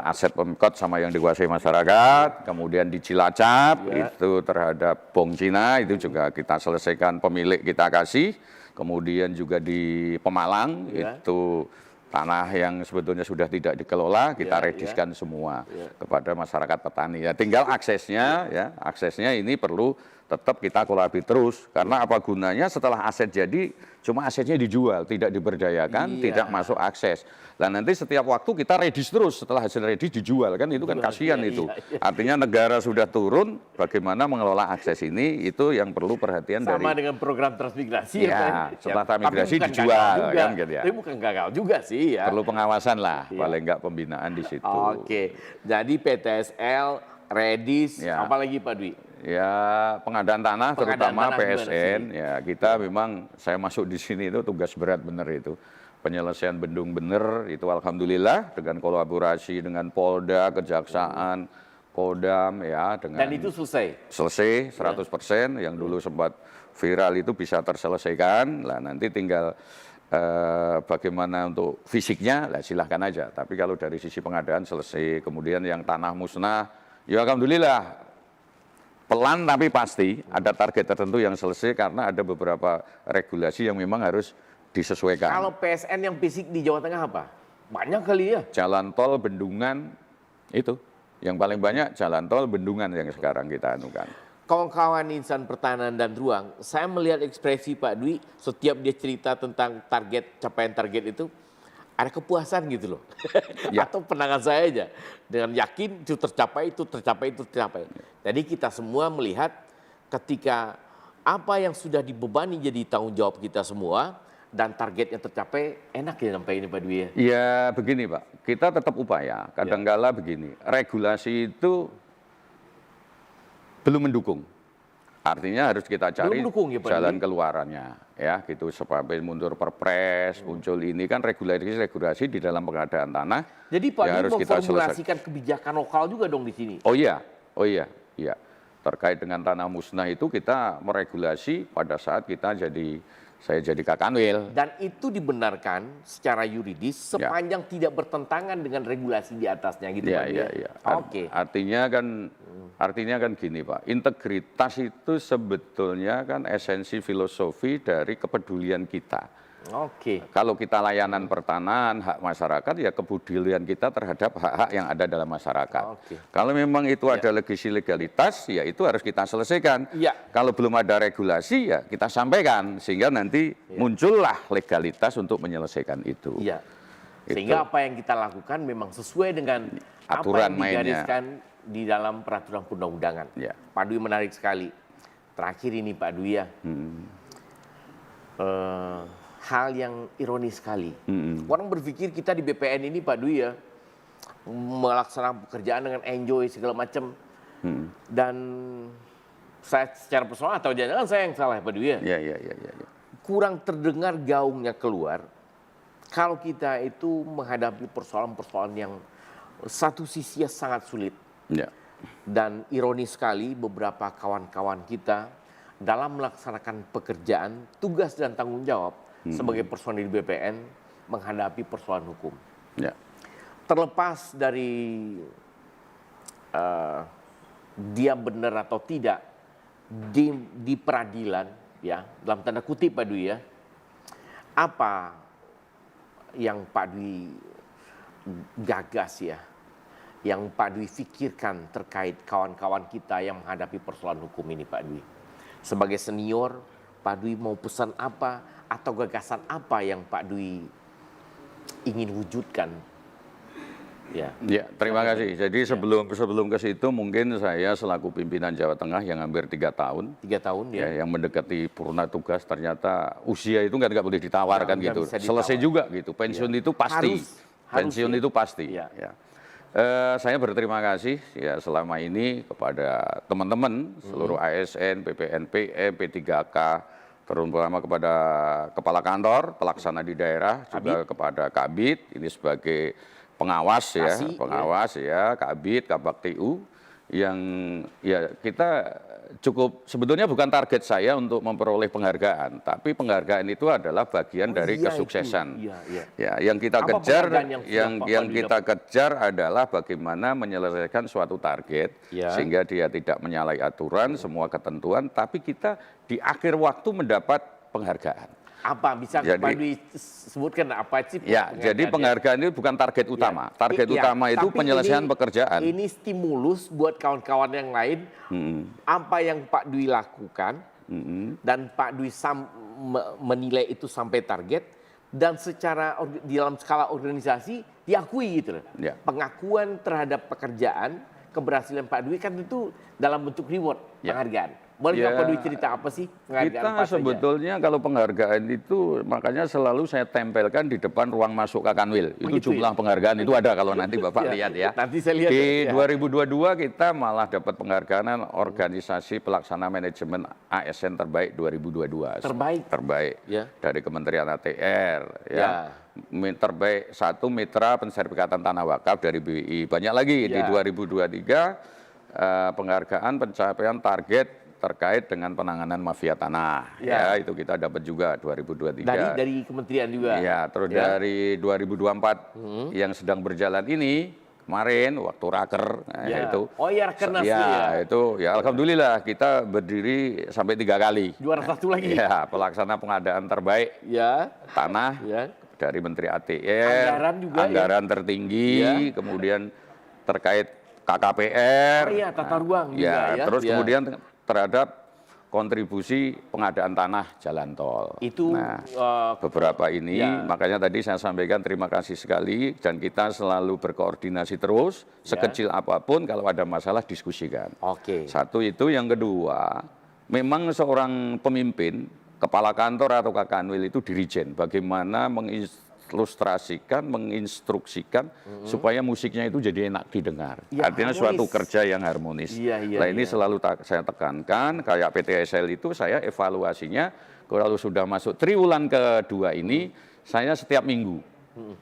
aset Pemkot sama yang dikuasai masyarakat. Kemudian di Cilacap itu terhadap Bong Cina itu juga kita selesaikan, pemilik kita kasih. Kemudian juga di Pemalang itu tanah yang sebetulnya sudah tidak dikelola kita rediskan semua kepada masyarakat petani. Ya tinggal aksesnya aksesnya ini perlu tetap kita kolaborasi terus karena apa gunanya setelah aset jadi cuma asetnya dijual, tidak diberdayakan, tidak masuk akses. Dan nanti setiap waktu kita redis terus setelah hasil redis dijual kan itu kan kasihan itu. Artinya negara sudah turun, bagaimana mengelola akses ini itu yang perlu perhatian sama dengan program transmigrasi setelah transmigrasi dijual kan gitu ya. Tapi bukan gagal juga sih ya. Perlu pengawasan lah, paling enggak pembinaan di situ. Oke. Jadi PTSL, redis, apalagi Pak Dwi? Ya pengadaan tanah terutama PSN ya kita memang saya masuk di sini itu tugas berat bener itu penyelesaian bendung bener itu alhamdulillah dengan kolaborasi dengan Polda, Kejaksaan, Kodam ya dengan. Dan itu selesai 100% yang dulu sempat viral itu bisa terselesaikan lah nanti tinggal bagaimana untuk fisiknya lah silahkan aja tapi kalau dari sisi pengadaan selesai kemudian yang tanah musnah ya alhamdulillah. Pelan tapi pasti ada target tertentu yang selesai karena ada beberapa regulasi yang memang harus disesuaikan. Kalau PSN yang fisik di Jawa Tengah apa? Banyak kali ya? Jalan tol Bendungan itu. Yang paling banyak jalan tol Bendungan yang sekarang kita anukan. Kawan-kawan insan pertahanan dan ruang, saya melihat ekspresi Pak Dwi setiap dia cerita tentang capaian target itu, ada kepuasan gitu loh. Atau penangan saya aja. Dengan yakin itu tercapai, itu tercapai, itu tercapai. Jadi kita semua melihat ketika apa yang sudah dibebani jadi tanggung jawab kita semua, dan targetnya tercapai, enak ya sampai ini Pak Dwi ya? Ya begini Pak, kita tetap upaya. Kadangkala begini, regulasi itu belum mendukung. Artinya harus kita cari jalan keluarannya, ya gitu. Sampai mundur perpres, muncul ini kan regulasi di dalam pengadaan tanah. Jadi Pak Dwi memformulasikan kebijakan lokal juga dong di sini. Oh iya. Terkait dengan tanah musnah itu kita meregulasi pada saat saya jadi Kakanwil. Dan itu dibenarkan secara yuridis sepanjang tidak bertentangan dengan regulasi di atasnya gitu Pak. Iya. Oke. Artinya kan gini Pak, integritas itu sebetulnya kan esensi filosofi dari kepedulian kita. Oke. Kalau kita layanan pertanahan, hak masyarakat ya kepedulian kita terhadap hak-hak yang ada dalam masyarakat. Kalau memang itu ada legalitas, ya itu harus kita selesaikan. Kalau belum ada regulasi, ya kita sampaikan sehingga nanti muncullah legalitas untuk menyelesaikan itu. Sehingga apa yang kita lakukan memang sesuai dengan aturan apa yang digariskan di dalam peraturan perundang-undangan. Pak Dwi menarik sekali. Terakhir ini Pak Dwi ya. Hal yang ironis sekali. Orang berpikir kita di BPN ini Pak Dwi ya melaksanakan pekerjaan dengan enjoy segala macam. Dan saya secara personal atau jangan-jangan saya yang salah Pak Dwi ya. Iya. Kurang terdengar gaungnya keluar kalau kita itu menghadapi persoalan-persoalan yang satu sisi sangat sulit. Ya. Dan ironis sekali beberapa kawan-kawan kita dalam melaksanakan pekerjaan, tugas dan tanggung jawab sebagai personil BPN menghadapi persoalan hukum. Ya. Terlepas dari dia benar atau tidak di peradilan, ya dalam tanda kutip Pak Dwi ya, apa yang Pak Dwi gagas ya, yang Pak Dwi pikirkan terkait kawan-kawan kita yang menghadapi persoalan hukum ini Pak Dwi? Sebagai senior, Pak Dwi mau pesan apa atau gagasan apa yang Pak Dwi ingin wujudkan? Ya, terima kasih. Jadi sebelum ke situ mungkin saya selaku pimpinan Jawa Tengah yang hampir 3 tahun. 3 tahun ya. Yang mendekati purna tugas, ternyata usia itu nggak boleh ditawarkan gitu. Selesai juga gitu. Pensiun itu pasti. Pensiun itu pasti. Ya. Saya berterima kasih ya selama ini kepada teman-teman seluruh ASN, PPNPM, P3K, terutama kepada kepala kantor, pelaksana di daerah, juga kepada Kabid ini sebagai pengawas ya, Kabid, Kabakti-U yang ya kita cukup sebetulnya bukan target saya untuk memperoleh penghargaan, tapi penghargaan itu adalah bagian dari kesuksesan. Ya, yang kita kejar, yang kita kejar adalah bagaimana menyelesaikan suatu target sehingga dia tidak menyalahi aturan, semua ketentuan, tapi kita di akhir waktu mendapat penghargaan. Apa bisa Pak Dwi sebutkan apa sih? Ya, jadi penghargaan itu bukan target utama. Target utama itu penyelesaian pekerjaan. Ini stimulus buat kawan-kawan yang lain. Apa yang Pak Dwi lakukan dan Pak Dwi menilai itu sampai target dan secara di dalam skala organisasi diakui gitu loh. Pengakuan terhadap pekerjaan, keberhasilan Pak Dwi kan itu dalam bentuk reward, penghargaan. Boleh Pak Dwi cerita apa sih penghargaan kita sebetulnya kalau penghargaan itu makanya selalu saya tempelkan di depan ruang masuk Kakanwil. Itu jumlah penghargaan itu ada kalau nanti Bapak lihat ya. Nanti saya lihat. Di 2022 kita malah dapat penghargaan organisasi pelaksana manajemen ASN terbaik 2022. Terbaik. Dari Kementerian ATR ya. Terbaik 1 mitra pensertifikatan tanah wakaf dari BWI. Banyak lagi di 2023 penghargaan pencapaian target terkait dengan penanganan mafia tanah. Ya, itu kita dapat juga 2023. Dari kementerian juga. Ya, terus dari 2024 yang sedang berjalan ini kemarin waktu raker itu. Oh iya, rakernas itu ya alhamdulillah kita berdiri sampai 3 kali. Juara 1 lagi. Ya, pelaksana pengadaan terbaik tanah dari Menteri ATR. Anggaran tertinggi, kemudian terkait KKPR. Oh iya, tata ruang juga ya. Terus kemudian terhadap kontribusi pengadaan tanah jalan tol. Itu beberapa ini, makanya tadi saya sampaikan terima kasih sekali dan kita selalu berkoordinasi terus, sekecil apapun kalau ada masalah diskusikan. Satu itu, yang kedua, memang seorang pemimpin, kepala kantor atau Kakanwil itu dirijen, bagaimana mengilustrasikan, menginstruksikan supaya musiknya itu jadi enak didengar. Artinya harmonis. Suatu kerja yang harmonis. Nah ini selalu saya tekankan, kayak PTSL itu saya evaluasinya, kalau sudah masuk triwulan kedua ini, saya setiap minggu.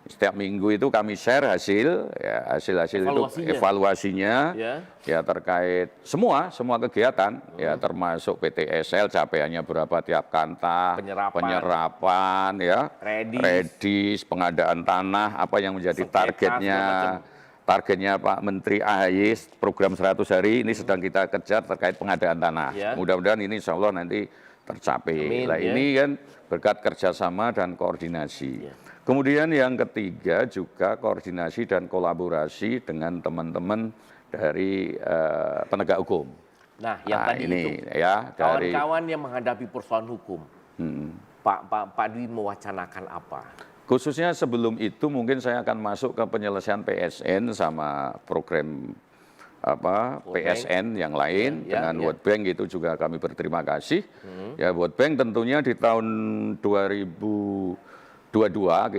Setiap minggu itu kami share hasil itu evaluasinya ya terkait semua kegiatan ya termasuk PTSL capaiannya berapa tiap kantah, penyerapan ya, redis, pengadaan tanah, apa yang menjadi targetnya Pak Menteri AHY program 100 hari ini sedang kita kejar terkait pengadaan tanah. Mudah-mudahan ini insya Allah nanti tercapai. Ini kan berkat kerjasama dan koordinasi. Kemudian yang ketiga juga koordinasi dan kolaborasi dengan teman-teman dari penegak hukum. Nah, yang tadi ini itu ya dari kawan-kawan yang menghadapi persoalan hukum. Pak Dwi mewacanakan apa? Khususnya sebelum itu mungkin saya akan masuk ke penyelesaian PSN sama program PSN yang lain dengan World Bank, itu juga kami berterima kasih. Ya World Bank tentunya di tahun 2022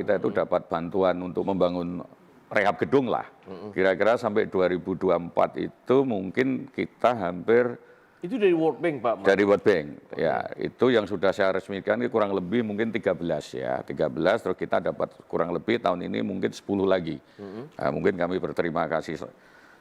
kita itu dapat bantuan untuk membangun rehab gedung lah. Kira-kira sampai 2024 itu mungkin kita hampir Itu dari World Bank, Pak? Dari World Bank, ya. Itu yang sudah saya resmikan ini kurang lebih mungkin 13 ya. 13, terus kita dapat kurang lebih tahun ini mungkin 10 lagi. Nah, mungkin kami berterima kasih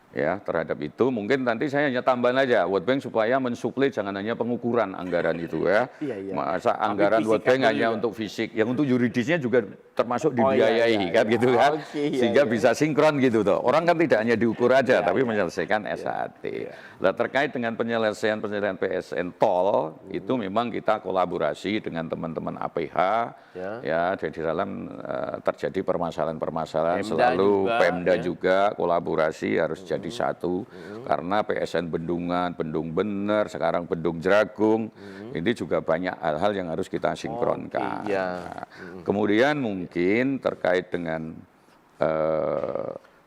ya terhadap itu. Mungkin nanti saya hanya tambahan aja World Bank supaya mensuplai jangan hanya pengukuran anggaran itu ya. Masa anggaran World Bank hanya untuk fisik, yang untuk yuridisnya juga termasuk dibiayai kan gitu kan. Sehingga bisa sinkron gitu toh. Orang kan tidak hanya diukur aja tapi menyelesaikan SAT. Nah, terkait dengan penyelesaian PSN tol itu memang kita kolaborasi dengan teman-teman APH ya di dalam terjadi permasalahan-permasalahan selalu Pemda juga kolaborasi harus jadi satu karena PSN Bendungan, Bendung Bener, sekarang Bendung Jeragung ini juga banyak hal-hal yang harus kita sinkronkan. Nah, kemudian mungkin terkait dengan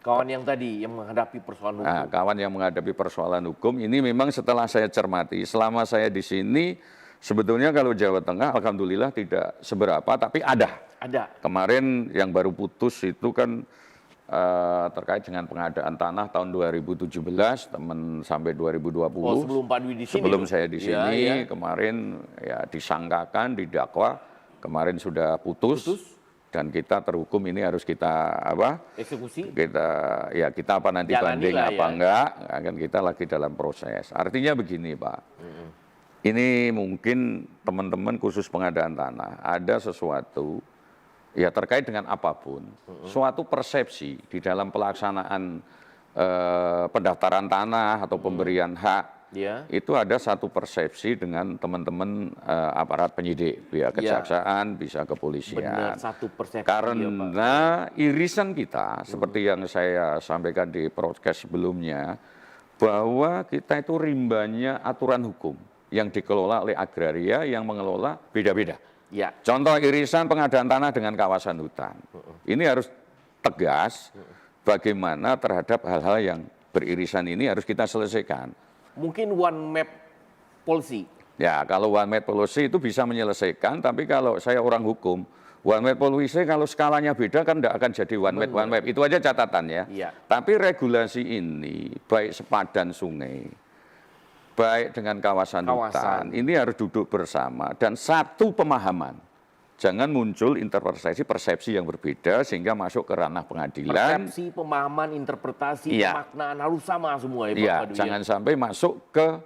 kawan yang tadi yang menghadapi persoalan hukum. Nah, kawan yang menghadapi persoalan hukum ini memang setelah saya cermati selama saya di sini sebetulnya kalau Jawa Tengah alhamdulillah tidak seberapa tapi ada. Kemarin yang baru putus itu kan terkait dengan pengadaan tanah tahun 2017 teman sampai 2020. Sebelum Pak Dwi di sini. Sebelum saya di sini kemarin ya disangkakan didakwa kemarin sudah putus. Dan kita terhukum ini harus kita eksekusi. Kita apa nanti banding apa enggak akan kita lagi dalam proses. Artinya begini Pak. Ini mungkin teman-teman khusus pengadaan tanah ada sesuatu ya terkait dengan apapun, suatu persepsi di dalam pelaksanaan pendaftaran tanah atau pemberian hak, itu ada satu persepsi dengan teman-teman aparat penyidik, pihak kejaksaan, bisa kepolisian. Benar, satu persepsi. Karena irisan kita, seperti yang saya sampaikan di podcast sebelumnya, bahwa kita itu rimbanya aturan hukum yang dikelola oleh agraria yang mengelola beda-beda. Contoh irisan pengadaan tanah dengan kawasan hutan. Ini harus tegas bagaimana terhadap hal-hal yang beririsan ini harus kita selesaikan. Mungkin one map policy. Ya, kalau one map policy itu bisa menyelesaikan, tapi kalau saya orang hukum, one map policy kalau skalanya beda kan tidak akan jadi one map. Itu aja catatannya. Tapi regulasi ini baik sepadan sungai, baik dengan kawasan hutan, ini harus duduk bersama dan satu pemahaman. Jangan muncul interpretasi persepsi yang berbeda sehingga masuk ke ranah pengadilan. Persepsi, pemahaman, interpretasi, pemaknaan harus sama semua ya Pak. Jangan sampai masuk ke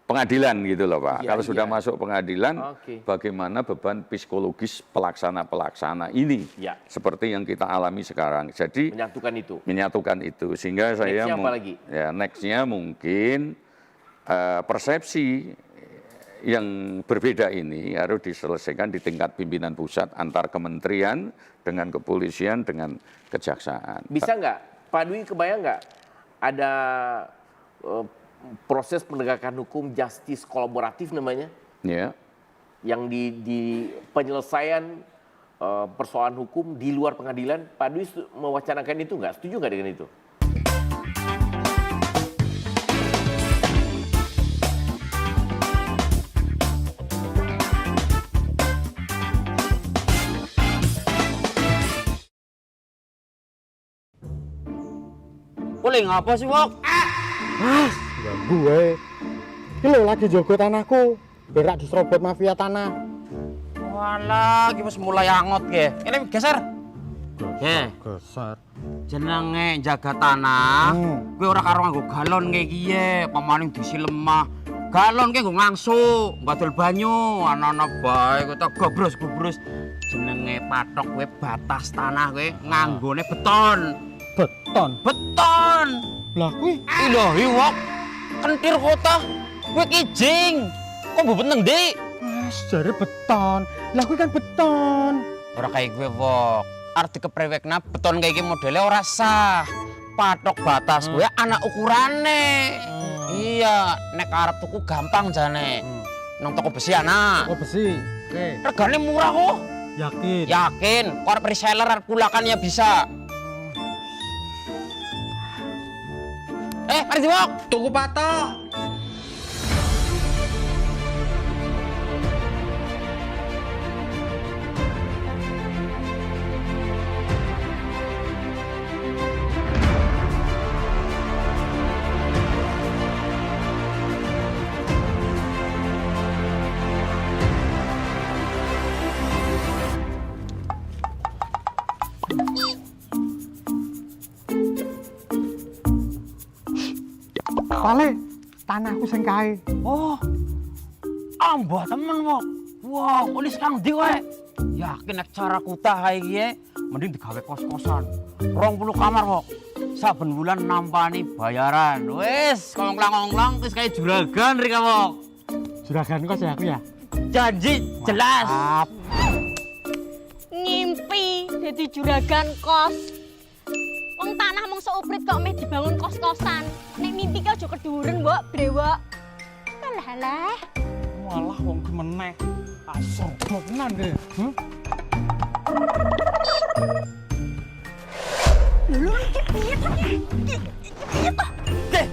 pengadilan gitu loh Pak. Kalau sudah masuk pengadilan, bagaimana beban psikologis pelaksana ini seperti yang kita alami sekarang. Jadi menyatukan itu sehingga saya nextnya mungkin persepsi yang berbeda ini harus diselesaikan di tingkat pimpinan pusat antar kementerian dengan kepolisian dengan kejaksaan. Bisa nggak Pak Dwi kebayang nggak ada proses penegakan hukum justice kolaboratif namanya? Yang di penyelesaian persoalan hukum di luar pengadilan, Pak Dwi mewacanakan itu nggak? Setuju nggak dengan itu? Boleh ngapa sih, Wok? Ganggu wae. Iki lho lagi jogo tanahku, berak diserobot mafia tanah. Walah, iki wis mulai angot ge. Ini geser. Geser. Jenenge jaga tanah, kowe ora karo nganggo galon kayak kiye, pamaning diisi lemah. Galon ki nggo ngangsu, ngadol banyu, ana-ana bae kowe tak gobrus-gobrus. Jenenge patok kowe batas tanah kowe nganggone beton. Beton. Lah kuwi ilahi Wok. Kentir kota. Kowe kijing. Kok mbobot nang ndi? Wes jare beton. Lah kuwi kan beton. Ora kaya kowe Wok. Arep dikeprewekna beton kaya iki modele ora sah. Patok batas kowe ana ukurane. Iya, nek arep tuku gampang jane. Nang toko besi ana. Toko besi. Oke. Regane murah kok. Yakin. Kok arep reseller arep kulakan ya bisa. Mari Wok, tuku patok. Pale, tanahku sing kae. Oh, ambah temen kok. Wah, ini sekarang ndi wae? Yakin nek cara kutah kae iki mending digawe kos-kosan. 20 kamar kok. Saben bulan nampani bayaran. Wis, kongklang-kongklang wis kaya juragan rek kok. Juragan kos ya aku ya. Janji jelas. Ngimpi dadi juragan kos. Wong tanah mung seuprit kok meh dibangun kos-kosan. Nek mimpi ki aja keduren, Mbok, brewok. Alah. Walah wong kemeneh. Asor tenan deh. Lho iki piye to iki? Iki piye to?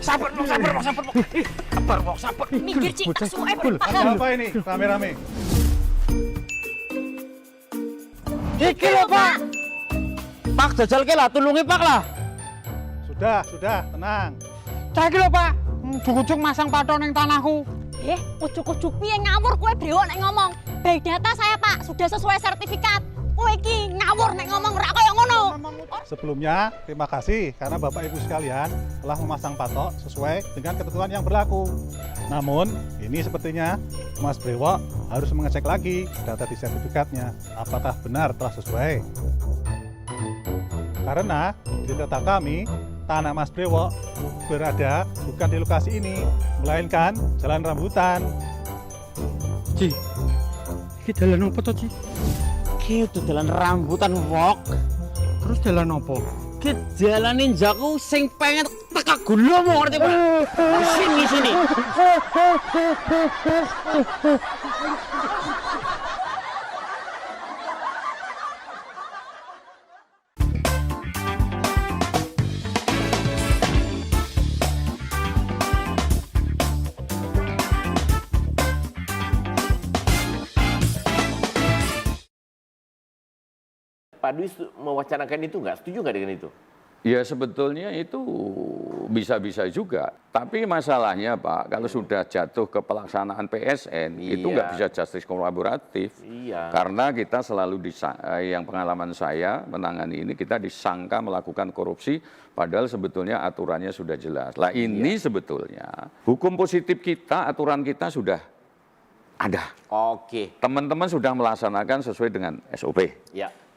Sabar. Sabar. Mikir Cik, suwe Ada apa ini rame-rame? Iki lho, Pak. Pak jajal ke lah, tulungi Pak lah. Sudah, tenang. Saiki lho, Pak. Ujug-ujug masang patok ning tanahku. Ujuk-ujuk piye ngawur kowe brewok nek ngomong. Baik data saya, Pak, sudah sesuai sertifikat. Kowe iki ngawur nek ngomong ora kaya ngono. Sebelumnya, terima kasih karena Bapak Ibu sekalian telah memasang patok sesuai dengan ketentuan yang berlaku. Namun, ini sepertinya Mas Brewok harus mengecek lagi data di sertifikatnya. Apakah benar telah sesuai? Karena di data kami, tanah Mas Brewok berada bukan di lokasi ini, melainkan Jalan Rambutan. Ci, iki dalan opo to, Ci? Ki itu jalan rambutan wok. Terus dalan opo? Ki jalan ninjaku sing pengen teka gulomu ngerti Pak? Sini. Pak Dwi mewacanakan itu nggak? Setuju nggak dengan itu? Ya sebetulnya itu bisa-bisa juga. Tapi masalahnya Pak, kalau sudah jatuh ke pelaksanaan PSN, itu nggak bisa justice kolaboratif. Karena kita selalu, yang pengalaman saya menangani ini, kita disangka melakukan korupsi, padahal sebetulnya aturannya sudah jelas. Lah ini sebetulnya, hukum positif kita, aturan kita sudah ada. Teman-teman sudah melaksanakan sesuai dengan SOP.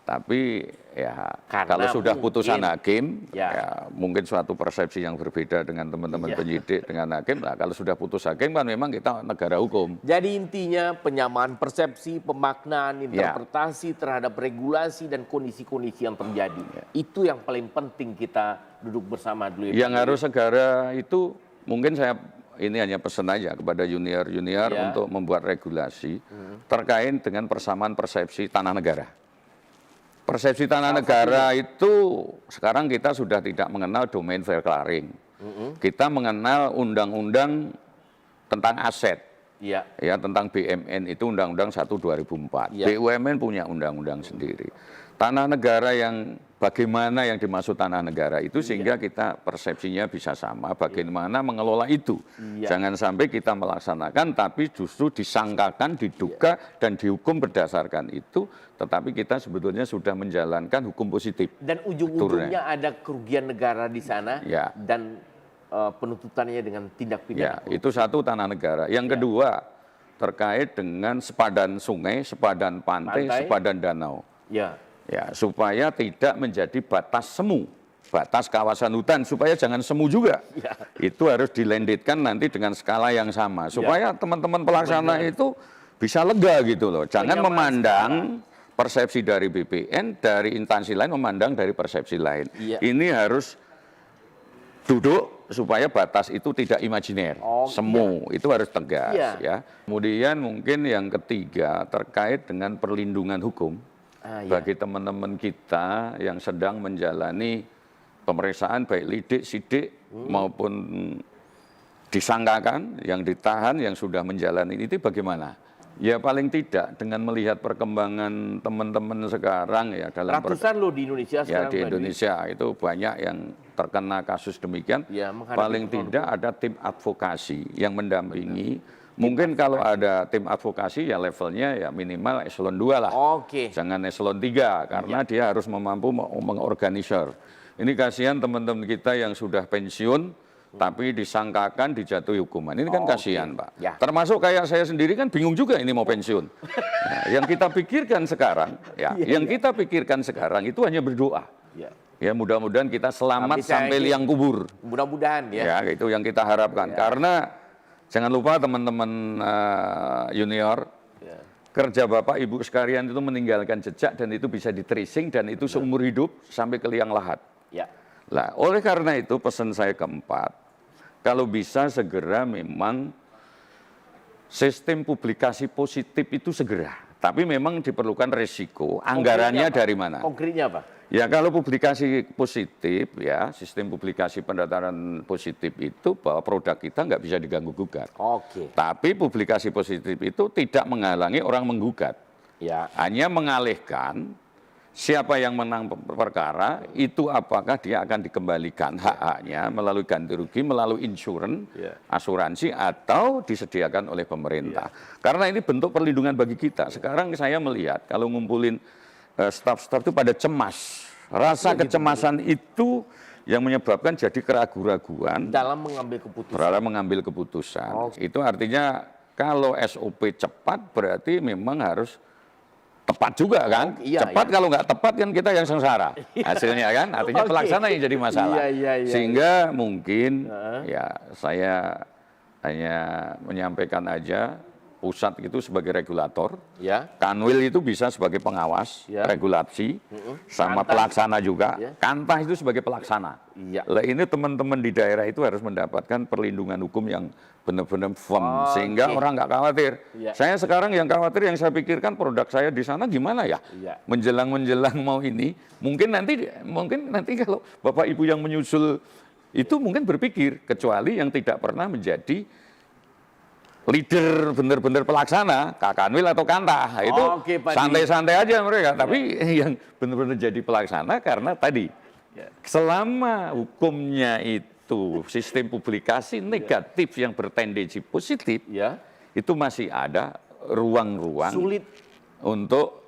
Tapi ya kalau sudah putusan hakim, ya mungkin suatu persepsi yang berbeda dengan teman-teman penyidik dengan hakim. Nah, kalau sudah putus hakim kan memang kita negara hukum. Jadi intinya penyamaan persepsi, pemaknaan, interpretasi terhadap regulasi dan kondisi-kondisi yang terjadi. Itu yang paling penting kita duduk bersama dulu. Yang harus segera itu mungkin saya ini hanya pesan aja kepada junior-junior untuk membuat regulasi terkait dengan persamaan persepsi tanah negara. Persepsi tanah negara itu sekarang kita sudah tidak mengenal domain fair clearing. Kita mengenal undang-undang tentang aset. Ya, tentang BMN itu Undang-Undang 1/2004. BUMN punya undang-undang sendiri. Tanah negara yang bagaimana yang dimaksud tanah negara itu sehingga kita persepsinya bisa sama bagaimana mengelola itu. Jangan sampai kita melaksanakan tapi justru disangkakan, diduga dan dihukum berdasarkan itu, tetapi kita sebetulnya sudah menjalankan hukum positif. Dan ujung-ujungnya ada kerugian negara di sana dan penuntutannya dengan tindak pidana. Itu satu tanah negara. Yang kedua terkait dengan sepadan sungai, sepadan pantai, sepadan danau. Supaya tidak menjadi batas semu, batas kawasan hutan, supaya jangan semu juga. Itu harus dilenditkan nanti dengan skala yang sama, supaya teman-teman pelaksana itu bisa lega gitu loh. Jangan memandang persepsi dari BPN, dari instansi lain memandang dari persepsi lain. Ini harus duduk supaya batas itu tidak imajiner, semu, itu harus tegas. Kemudian mungkin yang ketiga terkait dengan perlindungan hukum. Bagi teman-teman kita yang sedang menjalani pemeriksaan baik lidik, sidik maupun disangkakan, yang ditahan, yang sudah menjalani itu bagaimana? Ya paling tidak dengan melihat perkembangan teman-teman sekarang ya dalam ratusan loh di Indonesia sekarang. Di Indonesia itu banyak yang terkena kasus demikian. Paling tidak ada tim advokasi yang mendampingi. Mungkin kalau ada tim advokasi ya levelnya ya minimal eselon 2 lah. Jangan eselon 3 karena dia harus mampu mengorganisir. Ini kasihan teman-teman kita yang sudah pensiun, tapi disangkakan dijatuhi hukuman. Ini kan kasihan, Pak. Ya. Termasuk kayak saya sendiri kan bingung juga ini mau pensiun. Nah, yang kita pikirkan sekarang, kita pikirkan sekarang itu hanya berdoa. Ya, mudah-mudahan kita selamat sampai liang kubur. Mudah-mudahan ya. Ya, itu yang kita harapkan. Karena jangan lupa teman-teman junior, kerja Bapak Ibu sekalian itu meninggalkan jejak dan itu bisa di-tracing dan itu seumur hidup sampai ke liang lahat. Ya. Nah, oleh karena itu pesan saya keempat, kalau bisa segera memang sistem publikasi positif itu segera. Tapi memang diperlukan resiko, anggarannya dari mana? Konkretnya apa? Ya kalau publikasi positif, ya sistem publikasi pendaftaran positif itu bahwa produk kita nggak bisa diganggu-gugat. Tapi publikasi positif itu tidak menghalangi orang menggugat. Ya. Hanya mengalihkan siapa yang menang perkara, itu apakah dia akan dikembalikan hak-haknya melalui ganti rugi, melalui insurans, asuransi, atau disediakan oleh pemerintah. Karena ini bentuk perlindungan bagi kita. Sekarang saya melihat kalau ngumpulin staf-staf itu pada cemas. Rasa kecemasan itu yang menyebabkan jadi keraguan-raguan dalam mengambil keputusan. Itu artinya kalau SOP cepat berarti memang harus tepat juga kan? Cepat kalau nggak tepat kan kita yang sengsara hasilnya kan? Artinya pelaksana yang jadi masalah. Sehingga mungkin ya saya hanya menyampaikan aja pusat itu sebagai regulator, Kanwil itu bisa sebagai pengawas, regulasi, sama pelaksana juga, Kantah itu sebagai pelaksana. Lah ini teman-teman di daerah itu harus mendapatkan perlindungan hukum yang benar-benar firm, sehingga orang nggak khawatir. Saya sekarang yang khawatir, yang saya pikirkan produk saya di sana gimana ya? Menjelang mau ini, mungkin nanti kalau Bapak Ibu yang menyusul itu mungkin berpikir, kecuali yang tidak pernah menjadi leader benar-benar pelaksana, Kanwil atau Kantah, itu santai-santai aja mereka. Tapi yang benar-benar jadi pelaksana karena tadi, selama hukumnya itu sistem publikasi negatif yang bertendensi positif, itu masih ada ruang-ruang sulit untuk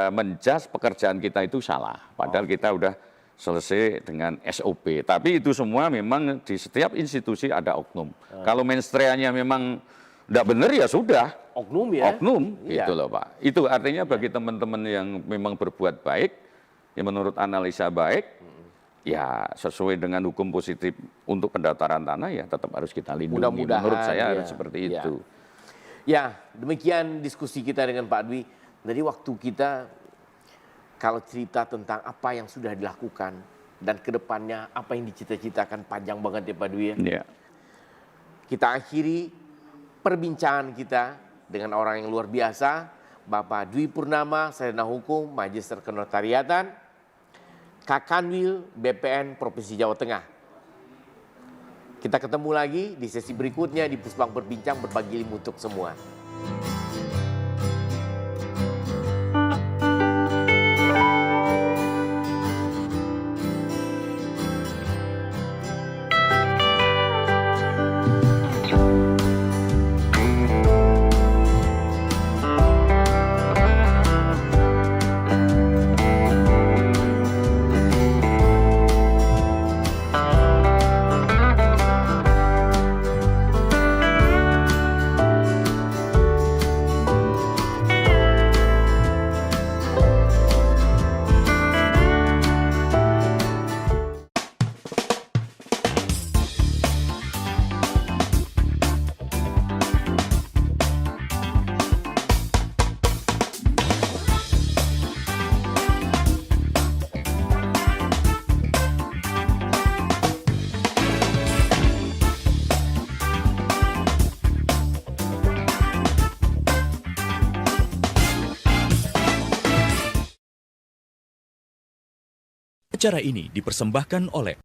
menjas pekerjaan kita itu salah. Padahal kita udah selesai dengan SOP. Tapi itu semua memang di setiap institusi ada oknum. Kalau menstreanya memang tidak benar ya sudah. Oknum ya? Oknum, gitu loh Pak. Itu artinya bagi teman-teman yang memang berbuat baik, yang menurut analisa baik, ya sesuai dengan hukum positif untuk pendaftaran tanah ya tetap harus kita lindungi. Mudah-mudahan, menurut saya harus seperti itu. Ya, demikian diskusi kita dengan Pak Dwi. Jadi waktu kita kalau cerita tentang apa yang sudah dilakukan dan kedepannya apa yang dicita-citakan panjang banget ya Pak Dwi ya. Kita akhiri perbincangan kita dengan orang yang luar biasa, Bapak Dwi Purnama, Sarjana Hukum, Magister Kenotariatan, Kakanwil BPN Provinsi Jawa Tengah. Kita ketemu lagi di sesi berikutnya di Puspang Berbincang, berbagi ilmu untuk semua. Acara ini dipersembahkan oleh